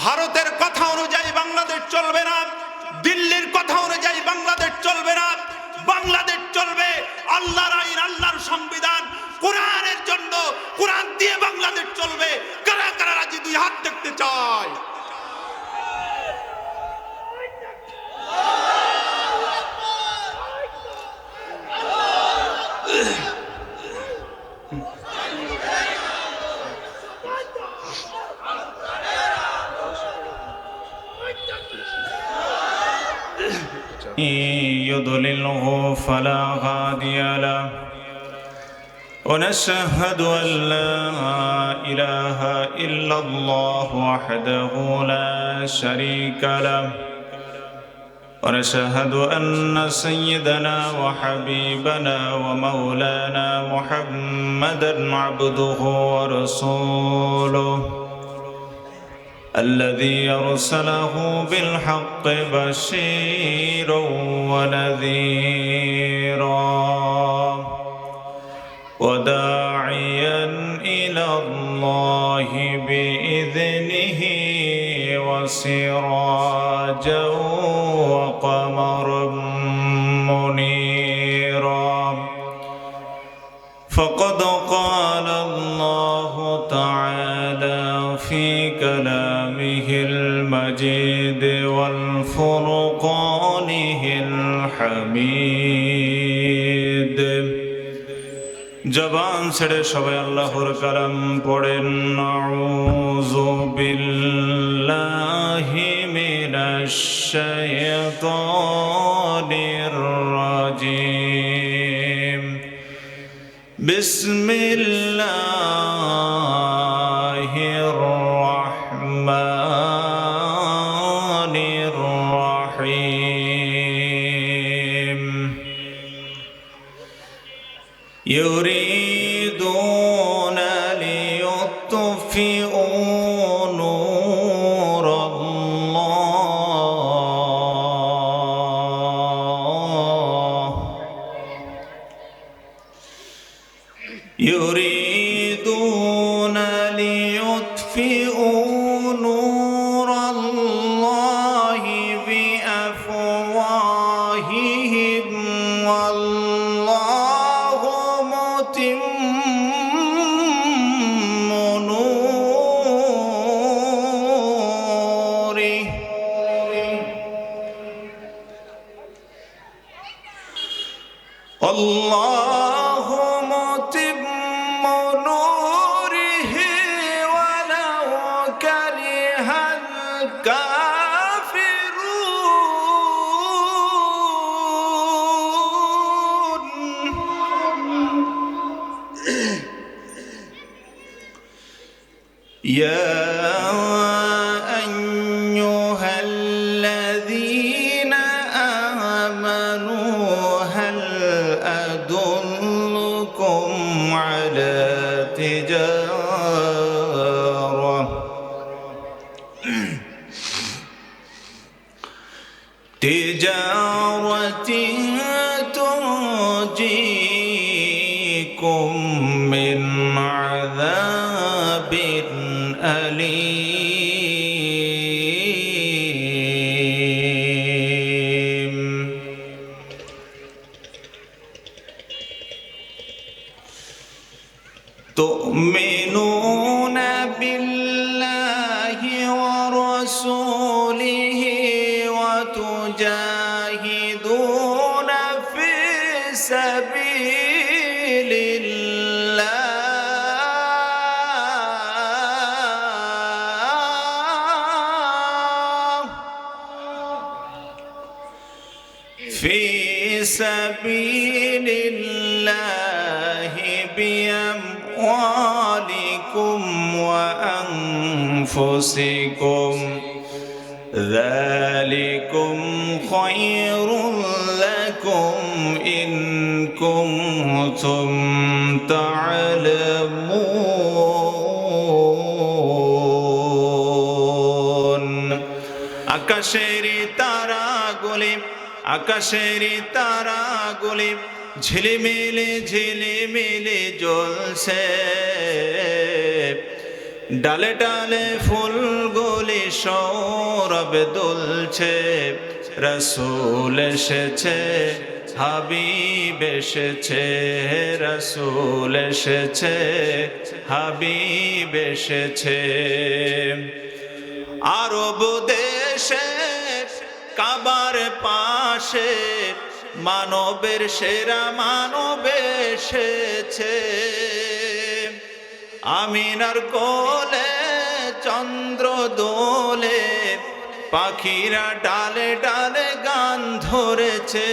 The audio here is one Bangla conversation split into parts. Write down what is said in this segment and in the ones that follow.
ভারতের কথা অনুযায়ী বাংলাদেশ চলবে না, দিল্লির কথা অনুযায়ী বাংলাদেশ চলবে না। বাংলাদেশ চলবে আল্লাহর আইন, আল্লাহর সংবিধান, কোরআনের জন্য। কোরআন দিয়ে বাংলাদেশ চলবে। কারা কারা রাজি? দুই হাত দেখতে চাই। يضلله فلا هادي له ونشهد أن لا إله إلا الله وحده لا شريك له ونشهد أن سيدنا وحبيبنا ومولانا محمدا عبده ورسوله الذي أرسله بالحق بشيرا ونذيرا وداعيا إلى الله بإذنه وسراجا وقمرا منيرا فقد قال الله تعالى في كلامه المجيد والفرقانه الحميد জবান ছেড়ে সবাই আল্লাহর কালাম পড়েন। আউযু বিল্লাহি মিনাশ শাইতানির রাজিম। বিসমিল্লাহির রাহমানির রাহিম। يريدون ليطفئوا نور الله يريدون ليطفئوا نور الله بأفواههم والله متم نوره الله متم نوره ولو كره الكافرون يا أيها الذين آمنوا هل أدلكم على تجارة تنجيكم من عذاب أليم تؤمنون بالله ورسوله وتجاهدون في سبيل الله في سبيل الله بأموالكم وأنفسكم ذلكم خير لكم إن كنتم تعلمون আকাশের তারাগুলি ঝিলিমিলি ঝিলিমিলি জ্বলছে ডালে ডালে ফুলগুলি সৌরভ দুলছে, রসুল এসেছে, হাবিব এসেছে, রসুল এসেছে, হাবিব এসেছে। আরব দেশে কাবার পাশে মানবের সেরা মানব এসেছে। আমিনার কোলে চন্দ্র দোলে, পাখিরা ডালে ডালে গান ধরেছে,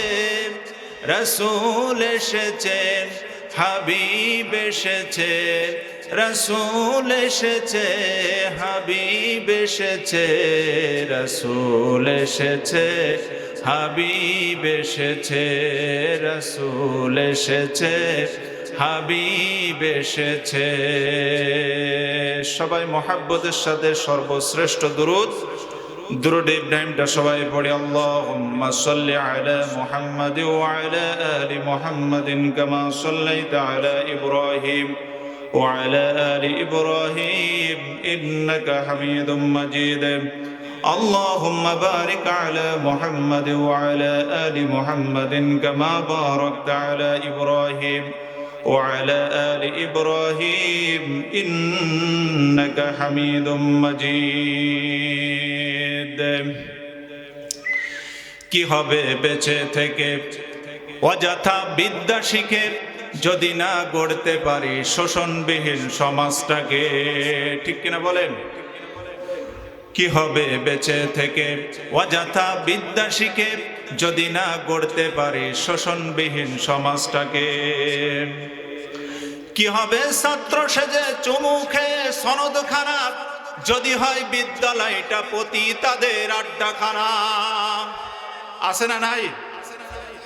রসুল এসেছে, হাবিব এসেছে, রসুল এসেছে, হাবিব এসেছে, রসুল এসেছে, হাবিব এসেছে, রসুল এসেছে, হাবিব এসেছে। সবাই মহাব্বতের সাথে সর্বশ্রেষ্ঠ দুরূদ দুরূদ ইব্রাহিমটা সবাই পড়ে। আল্লাহুম্মা সাল্লি আলা মুহাম্মাদ ওয়া আলা আলি মুহাম্মাদিন কামা সাল্লাইতা আলা ইব্রাহিম ওয়া আলা আলি ইব্রাহিম ইন্নাকা হামিদুম মাজিদ। اللهم بارك على محمد وعلى آل محمد كما باركت على إبراهيم وعلى آل إبراهيم إنك حميد مجيد। কি হবে বেঁচে থেকে অযথা বিদ্যা শিখে যদি না গড়তে পারি শোষণবিহীন সমাজটাকে? ঠিক কিনা বলেন? কি হবে বেঁচে থেকে অযথা বিদ্যা শিখে যদি না গড়তে পারি শোষণবিহীন সমাজটাকে? কি হবে ছাত্র সেজে চুমু খেয়ে সনদ খারাপ যদি হয় বিদ্যালয়টা পতিতাদের আড্ডাখানা? আছে না নাই?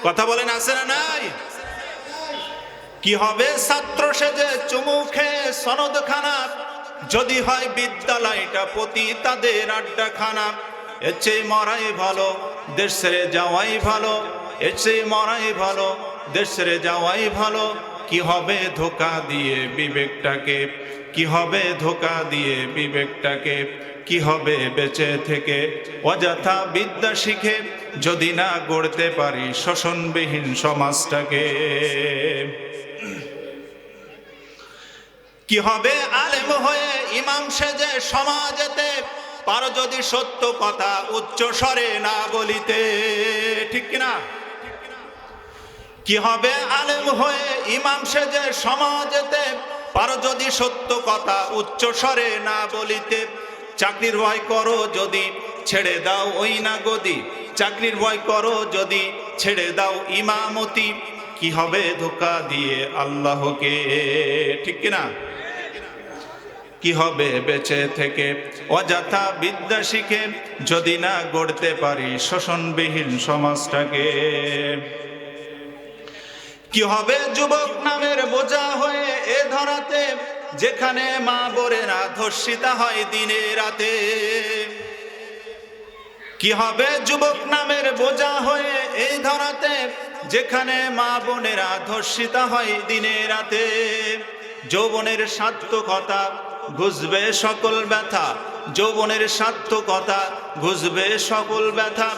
কথা বলেন, আছে না নাই? কি হবে ছাত্র সেজে চুমু খেয়ে সনদ খারাপ যদি হয় বিদ্যালয়টা পতিতাদের আড্ডাখানা? এর চেয়ে মরাই ভালো, দেশ ছেড়ে যাওয়াই ভালো, এর চেয়ে মরাই ভালো, দেশ ছেড়ে যাওয়াই ভালো। কি হবে ধোঁকা দিয়ে বিবেকটাকে, কি হবে ধোঁকা দিয়ে বিবেকটাকে? কি হবে বেঁচে থেকে অযথা বিদ্যা শিখে যদি না গড়তে পারি শোষণবিহীন সমাজটাকে? কি হবে আলেম হয়ে ইমাম সেজে সমাজেতে পারো যদি সত্য কথা উচ্চ স্বরে না বলিতে? ঠিক কিনা? কি হবে আলেম হয়ে ইমাম সেজে সমাজেতে পারো যদি সত্য কথা উচ্চ স্বরে না বলিতে? চাকরির ভয় করো যদি ছেড়ে দাও ওই না গদি, চাকরির ভয় করো যদি ছেড়ে দাও ইমামতি। কি হবে ধোঁকা দিয়ে আল্লাহকে? ঠিক কিনা? কি হবে বেঁচে থেকে অযথা বিদ্যা শিখে যদি না গড়তে পারি শোষণবিহীন সমাজটাকে? কি হবে যুবক নামের বোঝা হয়ে এ ধরাতে যেখানে মা বোনেরা ধর্ষিতা হয় দিনে রাতে? কি হবে যুবক নামের বোঝা হয়ে এই ধরাতে যেখানে মা বোনেরা ধর্ষিতা হয় দিনে রাতে? যৌবনের সার্থকতা ঘুষবে সকল ব্যথা, যৌবনের সার্থকতা ঘুষবে সকল ব্যথা।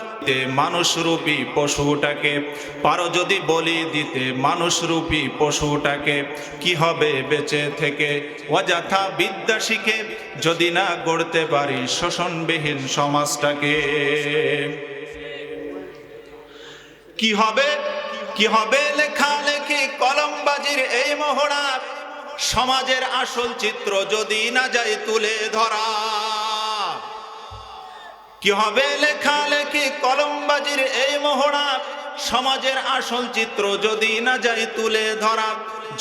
মানুষরূপী পশুটাকে পারো যদি বলি দিতে, মানুষরূপী পশুটাকে। কি হবে বেঁচে থেকে অযথা বিদ্যা শিখে যদি না গড়তে পারি শোষণবিহীন সমাজটাকে? কি হবে, কি হবে লেখালেখি কলমবাজির এই মহড়া সমাজের আসল চিত্র যদি না যায় তুলে ধরা? কি হবে লেখালেখি কলমবাজির এই মহড়া সমাজের আসল চিত্র যদি না যায় তুলে ধরা?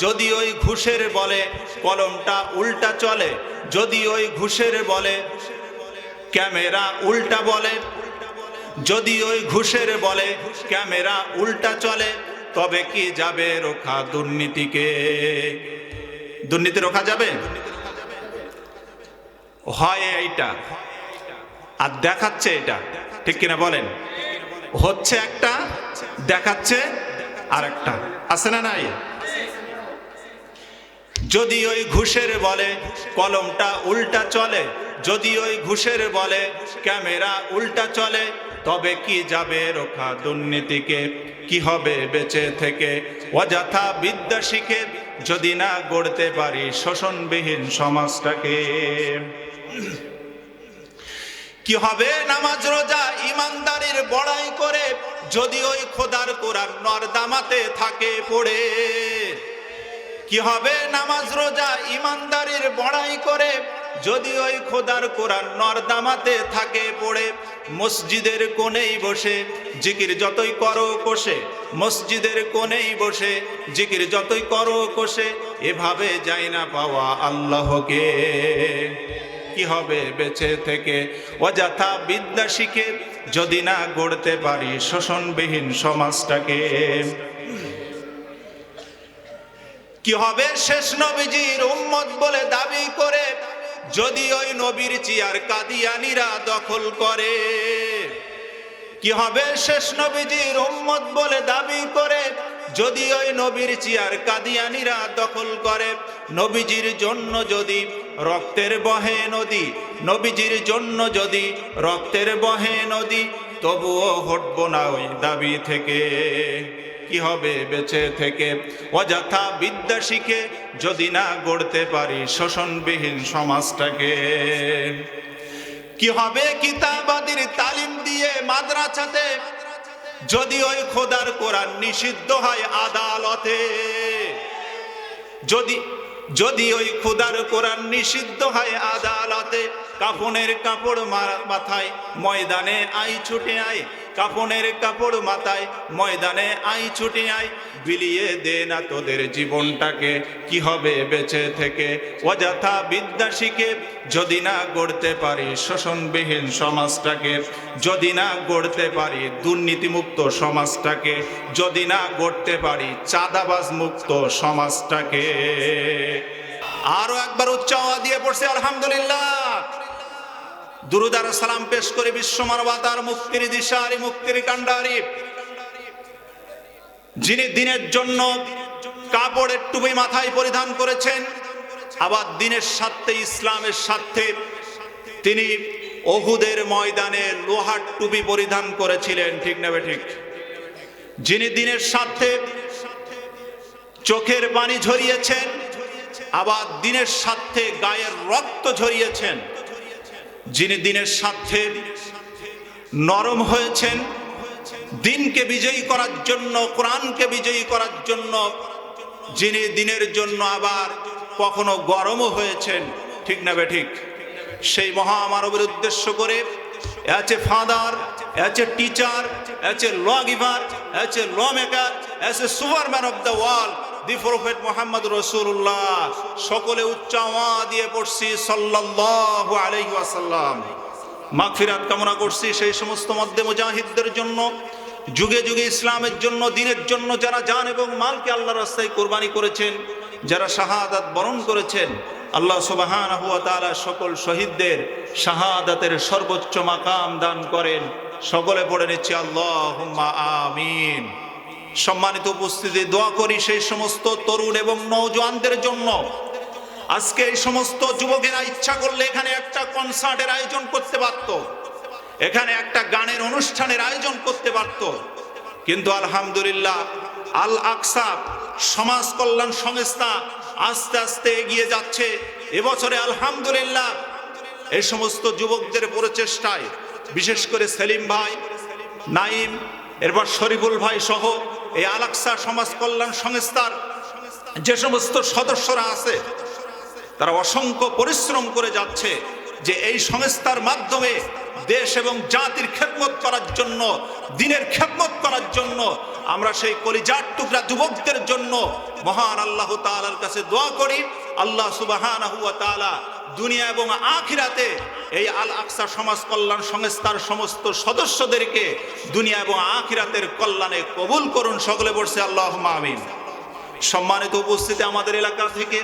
যদি ওই ঘুষের বলে কলমটা উল্টা চলে, যদি ওই ঘুষের বলে ক্যামেরা উল্টা বলে, যদি ওই ঘুষের বলে ক্যামেরা উল্টা চলে, তবে কি যাবে রোখা দুর্নীতিকে? দুর্নীতি রোখা যাবে? হয় এইটা আর দেখাচ্ছে এটা। ঠিক কিনা বলেন? হচ্ছে একটা, দেখাচ্ছে আর একটা। আছে না নাই? যদি ওই ঘুষের বলে কলমটা উল্টা চলে, যদি ওই ঘুষের বলে ক্যামেরা উল্টা চলে, তবে কি যাবে রক্ষা দুর্নীতিকে? কি হবে বেঁচে থেকে অযথা বিদ্যা শিখে যদি না গড়তে পারি শোষণবিহীন সমাজটাকে? কি হবে নামাজ রোজা ইমানদারির বড়াই করে যদি ওই খোদার কোরআন নর্দমাতে থাকে পড়ে? কি হবে নামাজ রোজা ইমানদারির বড়াই করে যদি ওই খোদার কোরআন নর্দমাতে থাকে পড়ে? মসজিদের কোণেই বসে জিকির যতই করো কোষে, মসজিদের কোণেই বসে জিকির যতই করো কোষে, এভাবে যাই না পাওয়া আল্লাহকে। কি হবে বেঁচে থেকে অযথা বিদ্যা শিখে যদি না গড়তে পারি শোষণবিহীন সমাজটাকে? কি হবে শেষ নবীজির উম্মত বলে দাবি করে যদি ওই নবীর চেয়ার কাদিয়ানীরা দখল করে? কি হবে শেষ নবীজির উম্মত বলে দাবি করে যদি ওই নবীর চেয়ার কাদিয়ানীরা দখল করে? নবীজির জন্য যদি রক্তের বহে নদী, নবীজির জন্য যদি রক্তের বহে নদী, তবুও হটব না ওই দাবি থেকে। কি হবে বেঁচে থেকে অযথা বিদ্যা শিখে যদি না গড়তে পারি শোষণবিহীন সমাজটাকে? কি হবে কিতাবাদির তালিম দিয়ে মাদ্রাসাতে যদি ওই খোদার কোরআন নিষিদ্ধ হয় আদালতে? যদি ওই খোদার কোরআন নিষিদ্ধ হয় আদালতে, কাফনের কাপড় মাথায় ময়দানে আই ছুটে আয়, কাফনের কাপড় মাথায় ময়দানে আই ছুটে আয়, বিলিয়ে দে না তোদের জীবনটাকে। কি হবে বেঁচে থেকে অযথা বিদ্যা শিখে যদি না গড়তে পারি শোষণবিহীন সমাজটাকে? যদি না গড়তে পারি দুর্নীতিমুক্ত সমাজটাকে? যদি না গড়তে পারি চাঁদাবাজ মুক্ত সমাজটাকে? আরো একবার উচ্চ আওয়াজ দিয়ে পড়ছে আলহামদুলিল্লাহ। দুরূদ আর সালাম পেশ করে বিশ্ব মানবতার মুক্তির দিশারি, মুক্তির কান্ডারি, যিনি দিনের জন্য কাপড়ের টুপি মাথায় পরিধান করেছেন, আবার দিনের স্বার্থে ইসলামের স্বার্থে তিনি ওহুদের ময়দানে লোহার টুপি পরিধান করেছিলেন, ঠিক না ঠিক? যিনি দিনের স্বার্থে চোখের পানি ঝরিয়েছেন, আবার দিনের স্বার্থে গায়ের রক্ত ঝরিয়েছেন, যিনি দিনের স্বার্থে নরম হয়েছেন, দিনকে বিজয়ী করার জন্য, কোরআনকে বিজয়ী করার জন্য, যিনি দিনের জন্য আবার কখনো গরমও হয়েছেন, ঠিক না ঠিক? সেই মহামানবের উদ্দেশ্য করে as a father, as a teacher, as a law giver, as a law maker, as a superman of the world, the prophet Muhammad রাসূলুল্লাহ, সকলে উচ্চ আওয়াজ দিয়ে পড়ছি সাল্লাল্লাহু আলাইহি ওয়াসাল্লাম। মাগফিরাত কামনা করছি সেই সমস্ত মধ্যে মুজাহিদদের জন্য, যুগে যুগে ইসলামের জন্য, দিনের জন্য যারা জান এবং মালকে আল্লাহর রাস্তায় কোরবানি করেছেন, যারা শাহাদাত বরণ করেছেন। আল্লাহ সুবহানাহু ওয়া তাআলা সকল শহীদদের শাহাদাতের সর্বোচ্চ মাকাম দান করেন। সকলে পড়ে নিচ্ছি আল্লাহুম্মা আমিন। সম্মানিত উপস্থিতি, দোয়া করি সেই সমস্ত তরুণ এবং নওজোয়ানদের জন্য। আজকে এই সমস্ত যুবকেরা ইচ্ছা করলে এখানে একটা কনসার্টের আয়োজন করতে পারত, এখানে একটা গানের অনুষ্ঠানের আয়োজন করতে পারত, কিন্তু আলহামদুলিল্লাহ আল আকসা সমাজ কল্যাণ সংস্থা আস্তে আস্তে এগিয়ে যাচ্ছে। এবছরে আলহামদুলিল্লাহ এই সমস্ত যুবকদের প্রচেষ্টায়, বিশেষ করে সেলিম ভাই, নাইম, এরপর শরীফুল ভাই সহ এই আল আকসা সমাজ কল্যাণ সংস্থার যে সমস্ত সদস্যরা আছে, তারা অসংখ্য পরিশ্রম করে যাচ্ছে যে এই সংস্থার মাধ্যমে দেশ এবং জাতির খেদমত করার জন্য, দিনের খেদমত করার জন্য আমরা সেই কলিজার টুকরা যুবকদের জন্য মহান আল্লাহ তাআলার কাছে দোয়া করি। আল্লাহ সুবহানাহু ওয়া তাআলা দুনিয়া এবং আখিরাতে এই আল আকসা সমাজ কল্যাণ সংস্থার সমস্ত সদস্যদেরকে দুনিয়া এবং আখিরাতের কল্যাণে কবুল করুন। সকলে বলছে আল্লাহুম্মা আমিন। সম্মানিত উপস্থিতি, আমাদের এলাকা থেকে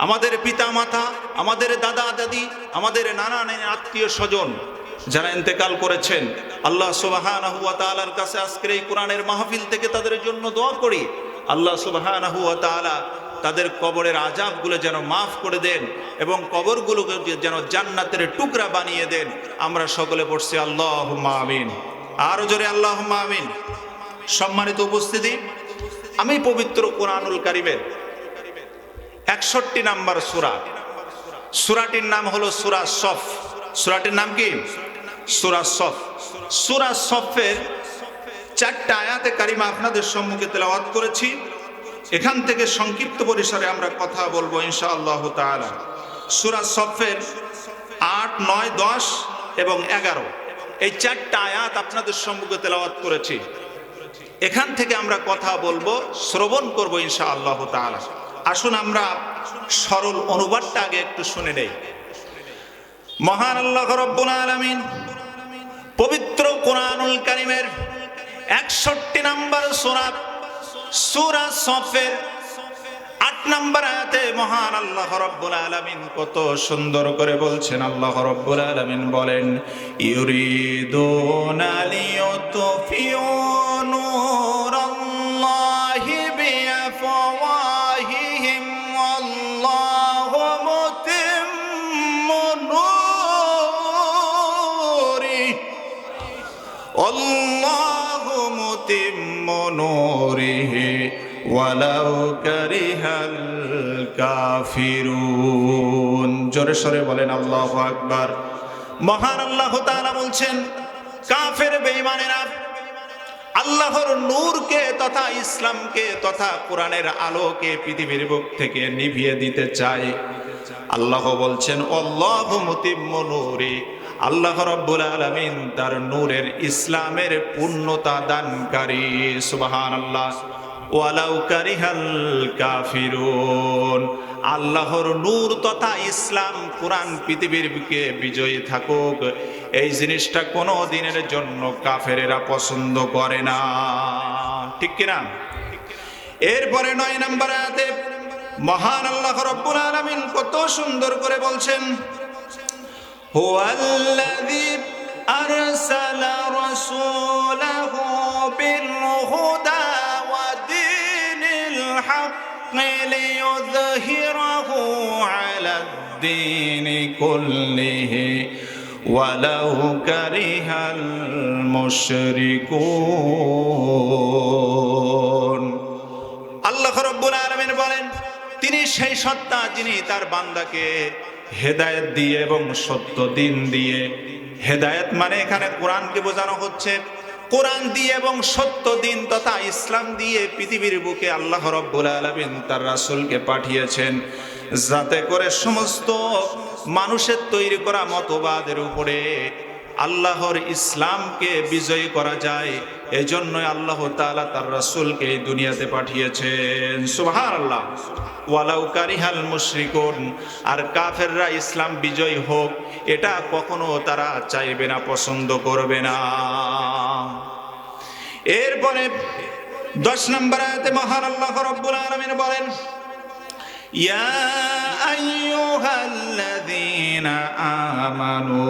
আমাদের পিতা মাতা, আমাদের দাদা দাদি, আমাদের নানা নানি, আত্মীয় স্বজন যারা ইন্তেকাল করেছেন, আল্লাহ সুবহানাহু ওয়া তাআলার কাছে আজকের এই কোরআনের মাহফিল থেকে তাদের জন্য দোয়া করি। আল্লাহ সুবহানাহু ওয়া তাআলা তাদের কবরের আযাবগুলো যেন মাফ করে দেন এবং কবরগুলোকে যেন জান্নাতের টুকরা বানিয়ে দেন। আমরা সকলে পড়ছি আল্লাহুম্মা আমিন। আরো জোরে আল্লাহুম্মা আমিন। সম্মানিত উপস্থিতি, আমি পবিত্র কোরআনুল কারীমের 61 নম্বর সূরা, সূরাটির নাম হলো সূরা সফ। সূরাটির নাম কি? সূরা সফ। সূরা সফের 4টা আয়াতে কারিমা আপনাদের সম্মুখে তেলাওয়াত করেছি। এখান থেকে সংক্ষিপ্ত পরিসরে আমরা কথা বলবো ইনশাআল্লাহ তাআলা। সূরা সফের 8, 9, 10 এবং 11 এই 4টা আয়াত আপনাদের সম্মুখে তেলাওয়াত করেছি। এখান থেকে আমরা কথা বলবো, শ্রবণ করব ইনশাআল্লাহ তাআলা। আসুন আমরা সরল অনুবাদটা আগে একটু শুনে নেই। মহান আল্লাহ রাব্বুল আলামিন পবিত্র কোরআনুল কারীমের 61 নম্বর সূরা, সূরা সফের 8 নম্বর আয়াতে মহান আল্লাহ রাব্বুল আলামিন কত সুন্দর করে বলছেন। আল্লাহ রাব্বুল আলামিন বলেন, ইউরিদুনা লিয়ুতফিউ নূরাল্লাহি বিআফওয়াহিহিম ওয়াল্লাহু মুতিম্মু নূরিহি আল্লাহু মুতিম্মু নূরিহি ওয়ালাউ কারিহাল কাফিরুন। জোরে সরে বলেন আল্লাহু আকবার। মহান আল্লাহ তাআলা বলছেন, কাফের বেঈমানেরা আল্লাহর নূরকে তথা ইসলামকে তথা কোরআনের আলোকে পৃথিবীর বুক থেকে নিভিয়ে দিতে চায়। আল্লাহ বলছেন, আল্লাহু মুতিম্মু নূরি, আল্লাহ রাব্বুল আলামিন তার নূরের ইসলামের পূর্ণতা দানকারী। সুবহানাল্লাহ। ওয়ালাউ কারিহাল কাফিরুন, আল্লাহর নূর তথা ইসলাম কোরআন পৃথিবীর বুকে বিজয়ী থাকুক, এই জিনিসটা কোনো দিনের জন্য কাফেরেরা পছন্দ করে না। ঠিক কিনা? এরপরে 9 নম্বর আয়াতে মহান আল্লাহ রাব্বুল আলামিন কত সুন্দর করে বলছেন, হুয়াল্লাযী আরসালা রাসূলাহু বিল হুদা ওয়া দীনিল হাক্কি লিইয়ুযহিরাহু আলাদ-দীনি কুল্লিহি ওয়ালাউ কারিহাল মুশরিকুন। আল্লাহ রাব্বুল আলামিন বলেন, তিনি সেই সত্তা যিনি তার বান্দাকে হেদায়েত দিয়ে এবং সত্য দিন দিয়ে, হেদায়েত মানে এখানে কোরআনকে বোঝানো হচ্ছে, কোরআন দিয়ে এবং সত্য দিন তথা ইসলাম দিয়ে পৃথিবীর বুকে আল্লাহ রাব্বুল আলামিন তার রাসূলকে পাঠিয়েছেন, যাতে করে সমস্ত মানুষের তৈরি করা মতবাদের উপরে আল্লাহর ইসলামকে বিজয়ী করা যায়। এজন্যই আল্লাহ তাআলা তার রাসূলকে এই দুনিয়াতে পাঠিয়েছেন। সুবহানাল্লাহ। ওয়ালাউ কারিহাল মুশরিকুন, আর কাফেররা ইসলাম বিজয়ী হোক এটা কখনো তারা চাইবে না, পছন্দ করবে না। এরপরে 10 নম্বর আয়াতে মহান আল্লাহ রাব্বুল আলামিন বলেন, ইয়া আইয়ুহাল্লাযীনা আমানু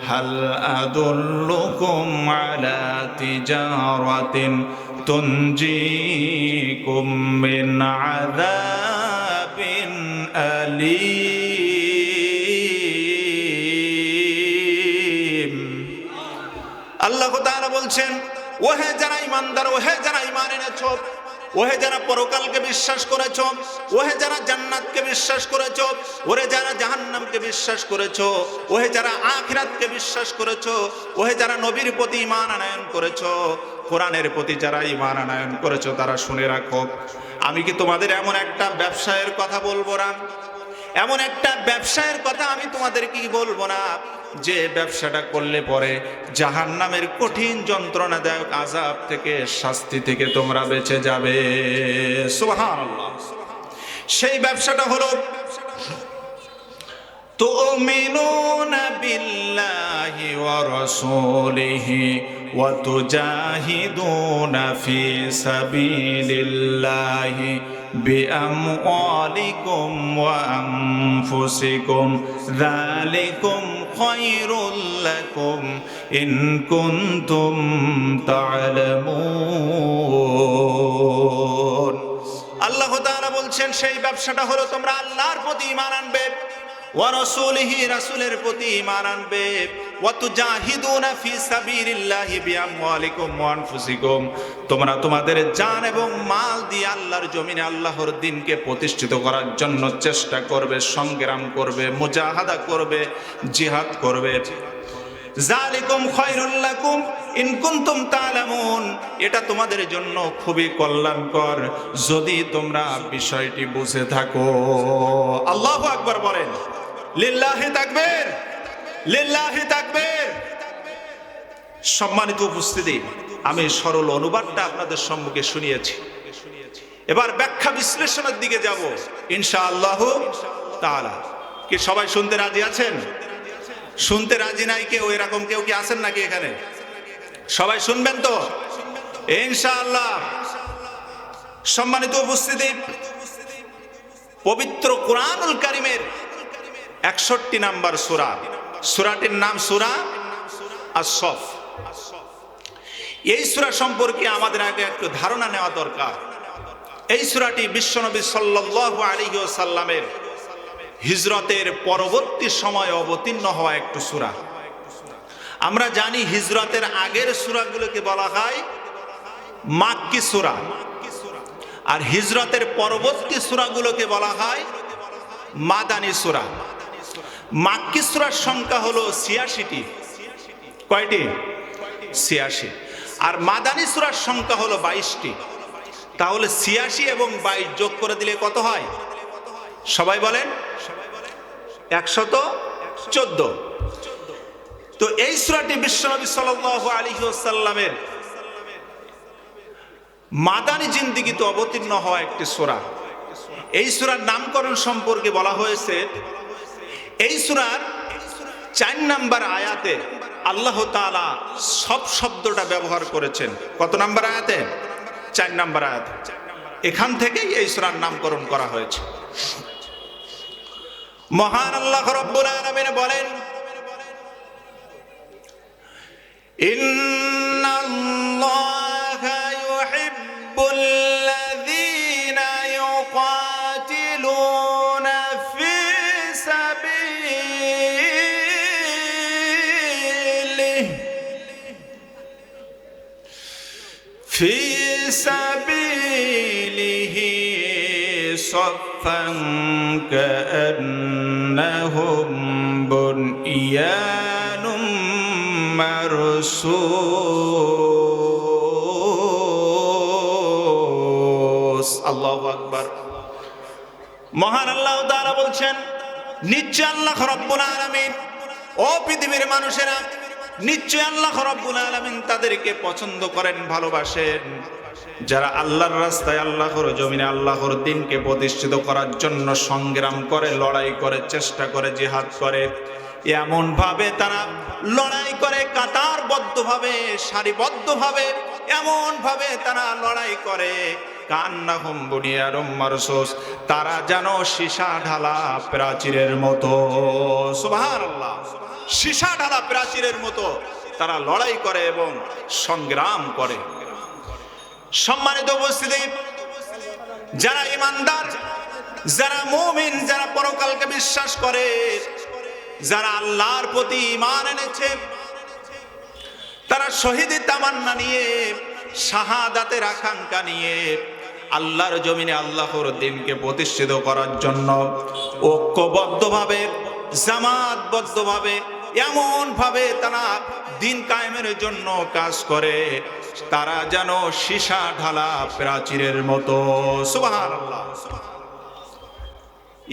হাল আদুল্লুকুম আলা তিজারাতিন তুনজিকুম মিন আযাবিন আলীম। আল্লাহ তাআলা বলছেন, ওহে যারা ঈমানদার, ওহে যারা ঈমান এনেছো, ওহে যারা পরকালকে বিশ্বাস করেছো, ওহে যারা জান্নাতকে বিশ্বাস করেছো, ওরে যারা জাহান্নামকে বিশ্বাস করেছো, ওহে যারা আখিরাতকে বিশ্বাস করেছো, ওহে যারা নবীর প্রতি ঈমান আনয়ন করেছো, কোরআনের প্রতি যারা ঈমান আনয়ন করেছো, তারা শুনে রাখো, আমি কি তোমাদের এমন একটা ব্যবসায়ের কথা বলবো না? এমন একটা ব্যবসায়ের কথা আমি তোমাদের কি বলবো না, যে ব্যবসাটা করলে পরে জাহান্নামের কঠিন যন্ত্রণাদায়ক আযাব থেকে, শাস্তি থেকে তোমরা বেঁচে যাবে। সুবহানাল্লাহ। সেই ব্যবসাটা হলো তুমিনুনা বিল্লাহি ওয়া রাসূলিহি ওয়া তুজাহিদুনা ফি সাবিলিল্লাহি বিআমওয়ালিকুম ওয়া আনফুসিকুম যালিকুম খায়রুল লাকুম ইন কুনতুম তা'লামুন। আল্লাহ তাআলা বলছেন, বলছেন সেই ব্যবসাটা হলো তোমরা আল্লাহর প্রতি ঈমান আনবে, ওয়া রাসূলিহি, রাসূলের প্রতি ঈমান আনবে, ওয়া তুজাহিদুনা ফি সাবিলিল্লাহি বিআমওয়ালিকুম ওয়া আনফুসিকুম, তোমরা তোমাদের জান এবং মাল দিয়ে আল্লাহর জমিনে আল্লাহর দ্বীনকে প্রতিষ্ঠিত করার জন্য চেষ্টা করবে, সংগ্রাম করবে, মুজাহাদা করবে, জিহাদ করবে। যালিকুম খায়রুল লাকুম ইন কুনতুম তা'লামুন, এটা তোমাদের জন্য খুবই কল্যাণকর যদি তোমরা বিষয়টি বুঝে থাকো। আল্লাহু আকবার বলেন, লিল্লাহি তাকবীর, লিল্লাহি তাকবীর। সম্মানিত উপস্থিতি, আমি সরল অনুবাদটা আপনাদের সম্মুখে শুনিয়েছি, এবার ব্যাখ্যা বিশ্লেষণের দিকে যাব ইনশাআল্লাহ তাআলা। কি সবাই শুনতে রাজি আছেন? শুনতে রাজি নাই কেউ? এরকম কেউ কি আছেন নাকি এখানে? সবাই শুনবেন তো ইনশাআল্লাহ? সম্মানিত উপস্থিতি, পবিত্র কুরআনুল কারীমের 61 নম্বর সূরা, সূরাটির নাম সূরা আস-সফ। এই সূরা সম্পর্কে আমাদের আগে একটু ধারণা নেওয়া দরকার। এই সূরাটি বিশ্বনবী সাল্লাল্লাহু আলাইহি ওয়াসাল্লামের হিজরতের পরবর্তী সময় অবতীর্ণ হওয়া একটু সূরা। আমরা জানি হিজরতের আগের সূরাগুলোকে বলা হয় মাক্কি সূরা, আর হিজরতের পরবর্তী সূরাগুলোকে বলা হয় মাদানী সূরা। মাক্কি সূরার সংখ্যা হলো ৮৬টি। কয়টি? ৮৬। আর মাদানী সূরার সংখ্যা হলো ২২টি। তাহলে ৮৬ এবং ২২ যোগ করে দিলে কত হয়? সবাই বলেন, ১১৪। তো এই সূরাটি বিশ্বনবী সাল্লাল্লাহু আলাইহি ওয়াসাল্লামের মাদানী জিন্দেগিতে অবতীর্ণ হওয়া একটি সূরা। এই সূরার নামকরণ সম্পর্কে বলা হয়েছে, এই সূরার ৪ নম্বর আয়াতে আল্লাহ তাআলা সব শব্দটা ব্যবহার করেছেন। কত নম্বর আয়াতে? ৪ নম্বর আয়াতে। এখান থেকেই এই সূরার নামকরণ করা হয়েছে। মহান আল্লাহ রাব্বুল আলামিন বলেন, ইন্নাল্লাহা ইউহিব্বুল্লাযীনা ইউকাতিলুনা ফি সাবিলিহি সাফফান কাআন্নাহুম বুনয়ানুম মারসুস। আল্লাহু আকবার। মহান আল্লাহ তাআলা বলছেন, নিশ্চয় আল্লাহ রাব্বুল আলামিন, ও পৃথিবীর মানুষেরা, নিশ্চয় আল্লাহ রাব্বুল আলামিন তাদেরকে পছন্দ করেন, ভালোবাসেন, যারা আল্লাহর রাস্তায় আল্লাহর জমিনে আল্লাহর দ্বীনকে প্রতিষ্ঠিত করার জন্য সংগ্রাম করে, লড়াই করে, চেষ্টা করে, জিহাদ করে। এমন ভাবে তারা লড়াই করে, কাতারবদ্ধভাবে, সারিবদ্ধভাবে, এমন ভাবে তারা লড়াই করে, কান্নাহুম বুনিয়ানুম মারসুস, তারা যেন সীসা ঢালা প্রাচীরের মতো। সুবহানাল্লাহ। সীসা ঢালা প্রাচীরের মতো তারা লড়াই করে এবং সংগ্রাম করে। সম্মানিত উপস্থিতি, যারা ঈমানদার, যারা মুমিন, যারা পরকালকে বিশ্বাস করে, যারা আল্লাহর প্রতি ঈমান এনেছে, তারা শহীদের তামান্না নিয়ে, শাহাদাতের আকাঙ্ক্ষা নিয়ে আল্লাহর জমিনে আল্লাহর দ্বীনকে প্রতিষ্ঠিত করার জন্য ঐক্যবদ্ধভাবে, জামাতবদ্ধভাবে, এমন ভাবে তারা দ্বীন কায়েমের জন্য কাজ করে, তারা যেন সীসা ঢালা প্রাচীরের মতো। সুবহানাল্লাহ।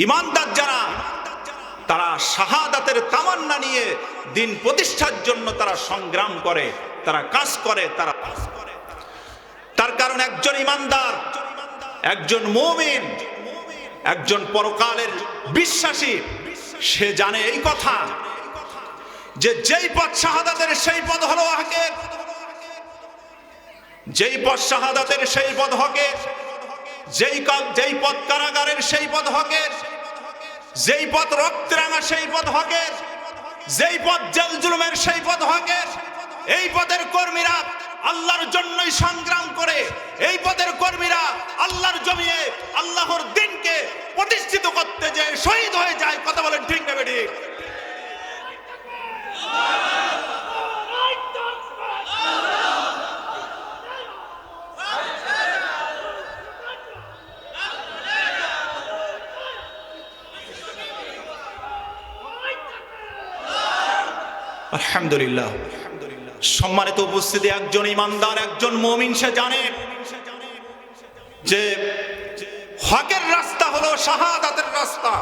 ঈমানদার যারা, তারা শাহাদাতের তামান্না নিয়ে দ্বীন প্রতিষ্ঠার জন্য তারা সংগ্রাম করে, তারা কাজ করে, তার কারণ একজন ঈমানদার, একজন মুমিন, একজন পরকালের বিশ্বাসী, সে জানে এই কথা যে যেই পথ শাহাদাতের সেই পথ হলো হকের, যেই পথ শাহাদাতের সেই পথ হকের, যেই পথ কারাগারের সেই পথ হকের, যেই পথ রক্তরাঙা সেই পথ হকের, যেই পথ জেল জুলুমের সেই পথ হকের। এই পথের কর্মীরা আল্লাহর জন্যই সংগ্রাম করে এই পদের কর্মীরা আল্লাহর জমিয়ে আল্লাহর দিনকে প্রতিষ্ঠিত করতে যে শহীদ হয়ে যায়। কথা বলেন ঠিক না বেঠিক? আলহামদুলিল্লাহ। সম্মানিত উপস্থিতি, একজন ইমানদার, একজন মুমিন সে জানে যে হকের রাস্তা হলো শাহাদাতের রাস্তা,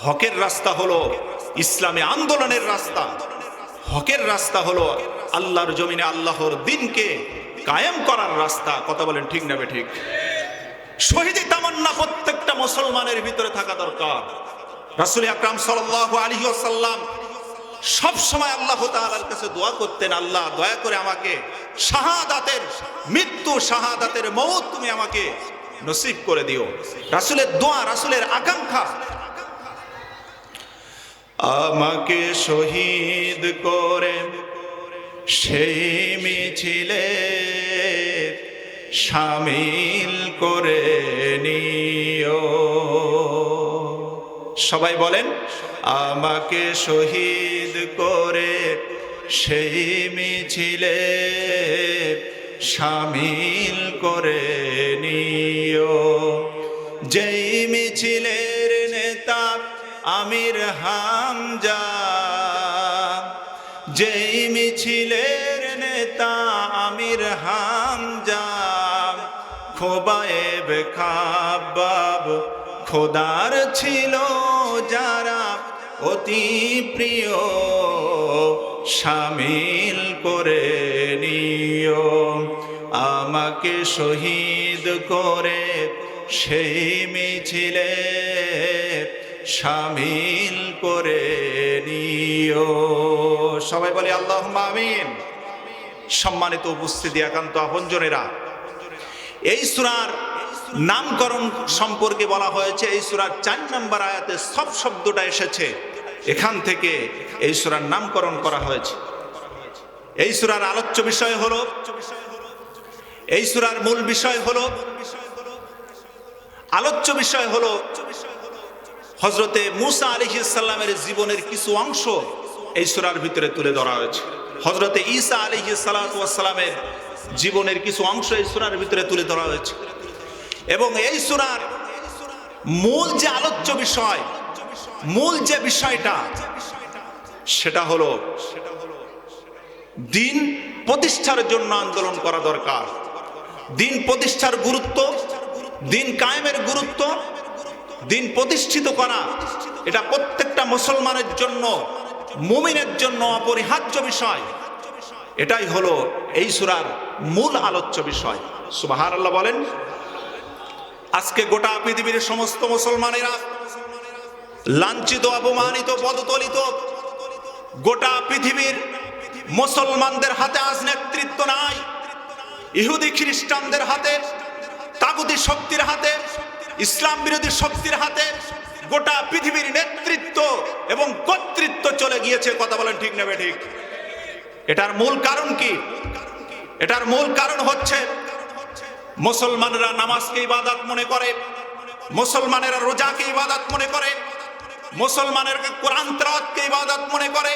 হকের রাস্তা হলো ইসলামী আন্দোলনের রাস্তা, হকের রাস্তা হলো আল্লাহর জমিনে আল্লাহর দিনকে কায়েম করার রাস্তা। কথা বলেন ঠিক না বেঠিক? শহীদি তামান্না প্রত্যেকটা মুসলমানের ভিতরে থাকা দরকার। রাসূল আকরাম সাল্লাল্লাহু আলাইহি ওয়াসাল্লাম সব সময় আল্লাহ তাআলার কাছে দোয়া করতেন, আল্লাহ দয়া করে আমাকে শাহাদাতের মৃত্যু, শাহাদাতের মওত তুমি আমাকে নসিব করে দিও। রাসূলের দোয়া, রাসূলের আকাঙ্ক্ষা, আমাকে শহীদ করে সেই মিছিলে শামিল করে নিও। সবাই বলেন, আমাকে শহীদ করে সেই মিছিলে শামিল করে নিও। যেই মিছিলের নেতা আমির হামজা, যেই মিছিলের নেতা আমির হামজা, খোবায়েব খাব্বাব খোদার ছিল যারা অতি প্রিয়, শামিল করে নিও। আমাকে শহীদ করে সেই মিছিলে শামিল করে নিও। সবাই বলি আল্লাহুম্মা আমিন। সম্মানিত উপস্থিতি, একান্ত আপনজনেরা, এই সূরার নামকরণ সম্পর্কে বলা হয়েছে। এই সূরার 4 নম্বর আয়াতে সব শব্দটা এসেছে, এখান থেকে এই সূরার নামকরণ করা হয়েছে। এই সূরার আলোচ্য বিষয় হলো, এই সূরার মূল বিষয় হলো, আলোচ্য বিষয় হলো হযরতে মূসা আলাইহিস সালামের জীবনের কিছু অংশ এই সূরার ভিতরে তুলে ধরা হয়েছে। হযরতে ঈসা আলাইহিস সালাতু ওয়াস সালামের জীবনের কিছু অংশ এই সূরার ভিতরে তুলে ধরা হয়েছে। এবং এই সূরার মূল যে আলোচ্য বিষয়, মূল যে বিষয়টা, সেটা হলো দিন প্রতিষ্ঠার জন্য আন্দোলন করা দরকার। দিন প্রতিষ্ঠার গুরুত্ব, দিন কায়েমের গুরুত্ব, দিন প্রতিষ্ঠিত করা, এটা প্রত্যেকটা মুসলমানের জন্য, মুমিনের জন্য অপরিহার্য বিষয়। এটাই হলো এই সূরার মূল আলোচ্য বিষয়। সুবহানাল্লাহ বলেন। আজকে গোটা পৃথিবীর সমস্ত মুসলমানেরা লাঞ্ছিত, অপমানিত, পদতলিত। গোটা পৃথিবীর মুসলমানদের হাতে আজ নেতৃত্ব নাই। ইহুদি খ্রিস্টানদের হাতে, তাগুতি শক্তির হাতে, ইসলাম বিরোধী শক্তির হাতে গোটা পৃথিবীর নেতৃত্ব এবং কর্তৃত্ব চলে গিয়েছে। কথা বলেন ঠিক না বেঠিক? এটার মূল কারণ কি? এটার মূল কারণ হচ্ছে মুসলমানেরা নামাজকে ইবাদত মনে করে, মুসলমানেরা রোজাকে ইবাদত মনে করে, মুসলমানেরা কোরআন তেলাওয়াতকে ইবাদত মনে করে,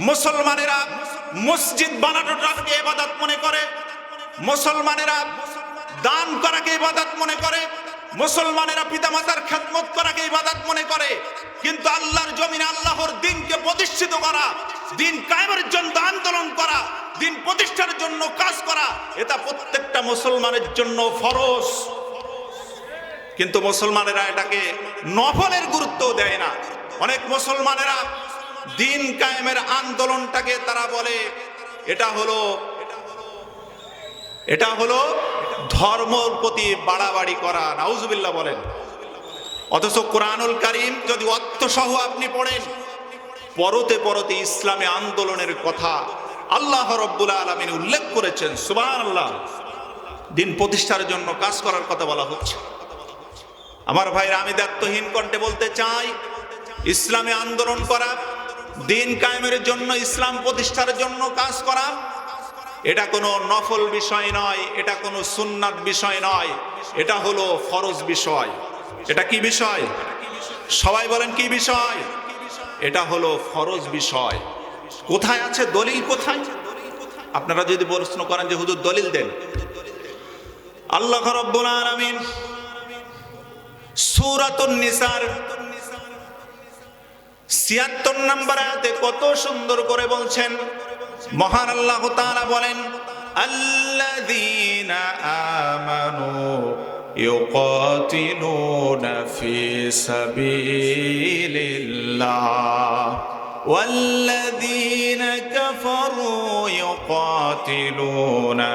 মুসলমানেরা মসজিদ বানানোটাকে ইবাদত মনে করে, মুসলমানেরা দান করাকে ইবাদত মনে করে, মুসলমানেরা পিতামাতার খেদমত করাকে ইবাদত মনে করে। কিন্তু আল্লাহর জমিনে আল্লাহর দিনকে প্রতিষ্ঠিত করা, দিন কায়েমের জন্য আন্দোলন করা, দিন প্রতিষ্ঠার জন্য কাজ করা, এটা প্রত্যেকটা মুসলমানের জন্য ফরজ। কিন্তু মুসলমানেরা এটাকে নফলের গুরুত্ব দেয় না। অনেক মুসলমানেরা দিন কায়েমের আন্দোলনটাকে তারা বলে এটা হলো ধর্মের প্রতি বাড়াবাড়ি করা। নাউজুবিল্লাহ বলেন। অথচ কোরআনুল কারীম যদি অর্থ সহ আপনি পড়েন, পরতে পরতে ইসলামী আন্দোলনের কথা আল্লাহ রাব্বুল আলামিন উল্লেখ করেছেন। সুবহানাল্লাহ। দিন প্রতিষ্ঠার জন্য কাজ করার কথা বলা হচ্ছে। আমার ভাইরা, আমি দায়িত্বহীন কণ্ঠে বলতে চাই, ইসলামী আন্দোলন করা, দিন কায়েমের জন্য, ইসলাম প্রতিষ্ঠার জন্য কাজ করা, এটা কোনো নফল বিষয় নয়, এটা কোনো সুন্নাত বিষয় নয়, এটা হলো ফরজ বিষয়। এটা কি বিষয়? সবাই বলেন কি বিষয়? এটা হলো ফরজ বিষয়। কোথায় আছে দলিল? কোথায়? আপনারা যদি প্রশ্ন করেন যে হুজুর দলিল দেন, আল্লাহ রাব্বুল আলামিন সূরাতুন নিসার ৭৬ নম্বর আয়াতে কত সুন্দর করে বলছেন। মহান আল্লাহ তাআলা বলেন, আল্লাযীনা আমানু ইউকাতিলুনা ফি সাবিলিল্লাহ ওয়াল্লাযীনা কাফারু ইউকাতিলুনা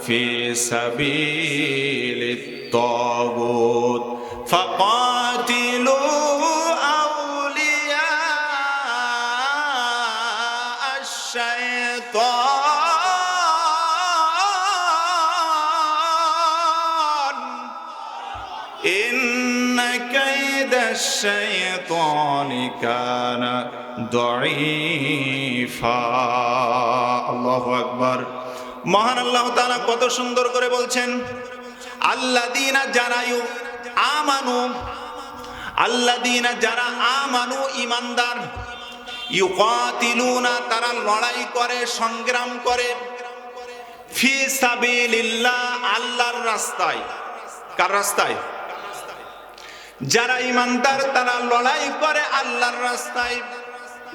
ফি সাবিলিত তাগুত ফাকাতিলু ইন্না কাইদাশ শাইতানি কানা দাঈফা। আল্লাহু আকবার। মহান আল্লাহ তাআলা কত সুন্দর করে বলছেন, আল্লাযীনা যারা আমানু, আল্লাযীনা যারা আমানু ঈমানদার, ইউকাতিলুনা তারা লড়াই করে, সংগ্রাম করে, ফি সাবিলিল্লাহ আল্লাহর রাস্তায়। কার রাস্তায়? যারা ঈমানদার তারা লড়াই করে আল্লাহর রাস্তায়।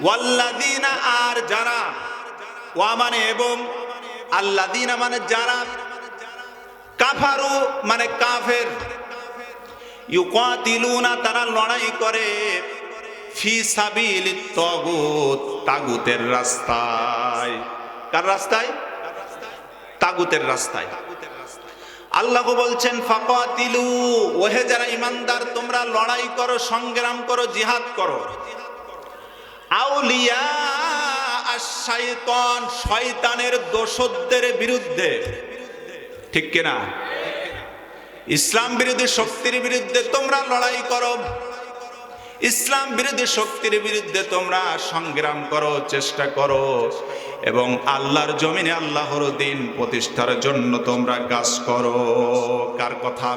ওয়াল্লাযীনা আর যারা, ওয়া মানে এবং, আল্লাযীনা মানে যারা, কাফারু মানে কাফের, ইউকাতিলুনা তারা লড়াই করে, ফি সাবিলিত তাগুত তাগুতের রাস্তায়। কার রাস্তায়? তাগুতের রাস্তায়। আল্লাহ বলছেন ফাকাতিলু, ওহে যারা ঈমানদার তোমরা লড়াই করো, সংগ্রাম করো, জিহাদ করো। আউলিয়া আশ-শাইতান, শয়তানের দোসরদের বিরুদ্ধে। ঠিক কিনা? ইসলাম বিরোধী শক্তির বিরুদ্ধে তোমরা লড়াই করো, ইসলাম বিরোধী শক্তির বিরুদ্ধে তোমরা সংগ্রাম করো, চেষ্টা করো, এবং আল্লাহর জমিনে আল্লাহর দ্বীন প্রতিষ্ঠার জন্য তোমরা কাজ করো। কার কথা?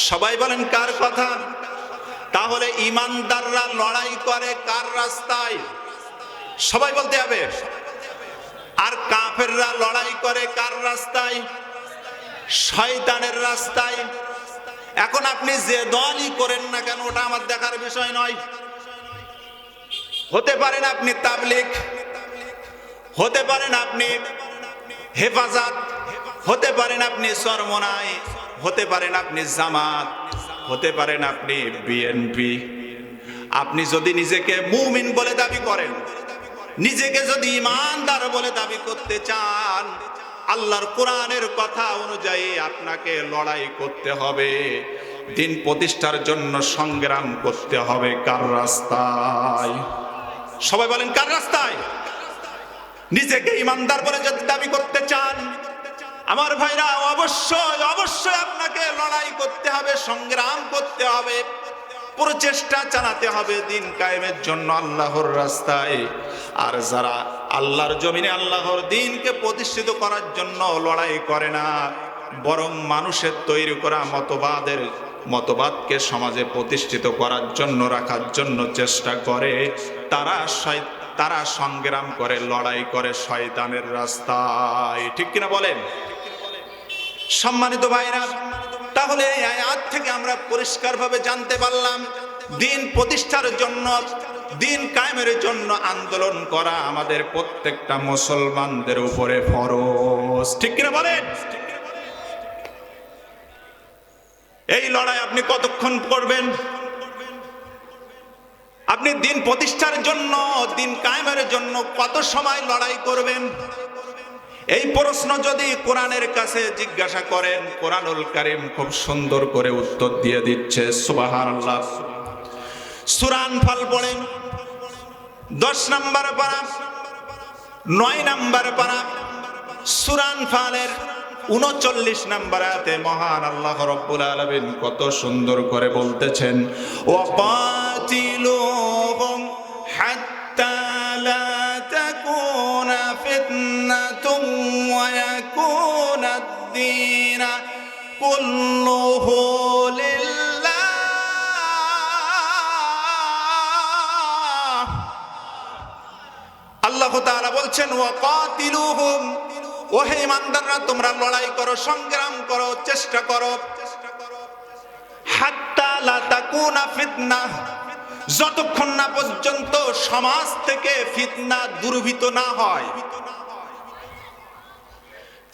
সবাই বলেন কার কথা? তাহলে ঈমানদাররা লড়াই করে কার রাস্তায়? সবাই বলতে হবে। আর কাফেররা লড়াই করে কার রাস্তায়? শয়তানের রাস্তায়। এখন আপনি যে দলই করেন না কেন ওটা আমার দেখার বিষয় নয়। হতে পারেন আপনি তাবলীগ, হতে পারেন আপনি হেফাজত, হতে পারেন আপনি চরমনাই, হতে পারেন আপনি জামাত, হতে পারেন আপনি বিএনপি। আপনি যদি নিজেকে মুমিন বলে দাবি করেন, নিজেকে যদি ঈমানদার বলে দাবি করতে চান, আল্লাহর কোরআনের কথা অনুযায়ী আপনাকে লড়াই করতে হবে, দিন প্রতিষ্ঠার জন্য সংগ্রাম করতে হবে। কার রাস্তায়? সবাই বলেন কার রাস্তায়? নিজেকে ঈমানদার বলে যদি দাবি করতে চান আমার ভাইরা, অবশ্যই অবশ্যই আপনাকে লড়াই করতে হবে, সংগ্রাম করতে হবে, প্রচেষ্টা চালাতে হবে দিন কায়েমের জন্য আল্লাহর রাস্তায়। আর যারা আল্লাহর জমিনে আল্লাহর দ্বীনকে প্রতিষ্ঠিত করার জন্য লড়াই করে না, বরং মানুষের তৈরি করা মতবাদকে সমাজে প্রতিষ্ঠিত করার জন্য, রাখার জন্য চেষ্টা করে, তারা সংগ্রাম করে, লড়াই করে শয়তানের রাস্তায়। ঠিক কিনা বলেন? সম্মানিত ভাইরা, তাহলে এই আয়াত থেকে আমরা পরিষ্কারভাবে জানতে পারলাম দ্বীন প্রতিষ্ঠার জন্য, দ্বীন কায়েমের জন্য আন্দোলন করা আমাদের প্রত্যেকটা মুসলমানদের উপরে ফরজ। ঠিক কিনা বলেন? এই লড়াই আপনি কতক্ষণ করবেন? আপনি দ্বীন প্রতিষ্ঠার জন্য, দ্বীন কায়েমের জন্য কত সময় লড়াই করবেন? এই প্রশ্ন যদি কোরআনের কাছে জিজ্ঞাসা করেন, কোরআনুল কারীম খুব সুন্দর করে উত্তর দিয়ে দিচ্ছে। সুবহানাল্লাহ। সূরা আনফাল পড়েন, 10 নম্বর পারা, 9 নম্বর পারা, সূরা আনফালের 39 নম্বর আয়াতে মহান আল্লাহ রাব্বুল আলামিন কত সুন্দর করে বলতেছেন, ওয়াকাতিলুহুম হাত্তা লা তাকুনা ফিতনাতুম ওয়া ইয়াকুনাদ-দীন কুল্লুহু লিল্লাহ। আল্লাহ তাআলা বলছেন ওয়াকাতিলুহুম, ও হে ইমানদাররা তোমরা লড়াই করো, সংগ্রাম করো, চেষ্টা করো, হাত্তা লা তাকুনা ফিতনাহ, যতক্ষণ না পর্যন্ত সমাজ থেকে ফিতনা দূরীভূত না হয়।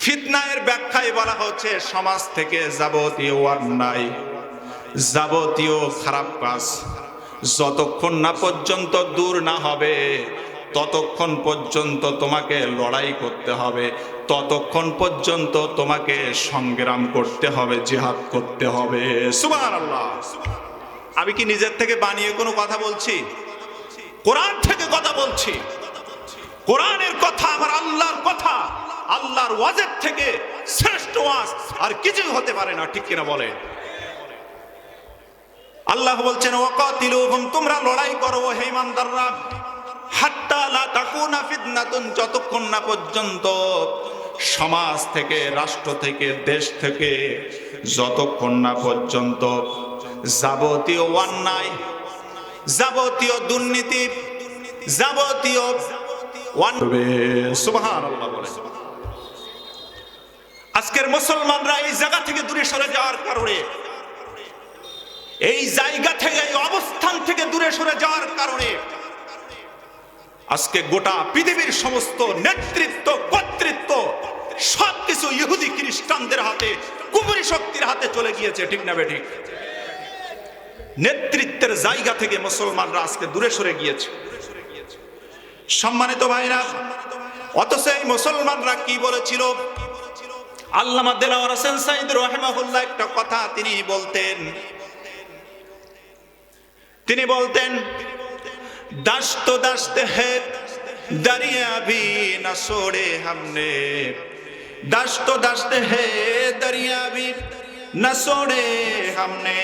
ফিতনার ব্যাখ্যায় বলা হচ্ছে সমাজ থেকে যাবতীয় অন্যায়, যাবতীয় খারাপ কাজ যতক্ষণ না পর্যন্ত দূর না হবে ততক্ষণ পর্যন্ত তোমাকে লড়াই করতে হবে, ততক্ষণ পর্যন্ত তোমাকে সংগ্রাম করতে হবে, জিহাদ করতে হবে। সুবহানাল্লাহ। আমি কি নিজের থেকে বানিয়ে কোনো কথা বলছি? কোরআন থেকে কথা বলছি। কোরআনের কথা আমার আল্লাহর কথা, আল্লাহর ওয়াজের থেকে শ্রেষ্ঠ ওয়াজ আর কিছুই হতে পারে না, ঠিক কিনা বলে? আল্লাহ বলছেন ওয়াকাতিলুহুম, তোমরা লড়াই করো হে ইমানদাররা, হাত্তা লা তাকুনা ফিতনাতুন, যতক্ষণ না পর্যন্ত সমাজ থেকে, রাষ্ট্র থেকে, দেশ থেকে, যতক্ষণ না পর্যন্ত যাবতীয় অন্যায়, যাবতীয় দুর্নীতি, যাবতীয় সুবহানাল্লাহ বলে। আজকের মুসলমানরা এই জায়গা থেকে দূরে সরে যাওয়ার কারণে, এই জায়গা থেকে, এই অবস্থান থেকে দূরে সরে যাওয়ার কারণে আজকে গোটা পৃথিবীর সমস্ত নেতৃত্ব, কর্তৃত্ব সবকিছু ইহুদি খ্রিস্টানদের হাতে, কুফরি শক্তির হাতে চলে গিয়েছে, ঠিক না বেঠিক? নেতৃত্বের জায়গা থেকে মুসলমানরা আজকে দূরে সরে গিয়েছে। সম্মানিত ভাইরা, অথচ এই মুসলমানরা কি বলেছিল? আল্লামা দেলাওয়ার হোসেন সাঈদ রাহিমাহুল্লাহ একটা কথা তিনি বলতেন দাশত দাশত হে দরিয়া ভি না ছোড়ে হামনে, দাশত দাশত হে দরিয়া ভি না ছোড়ে হামনে,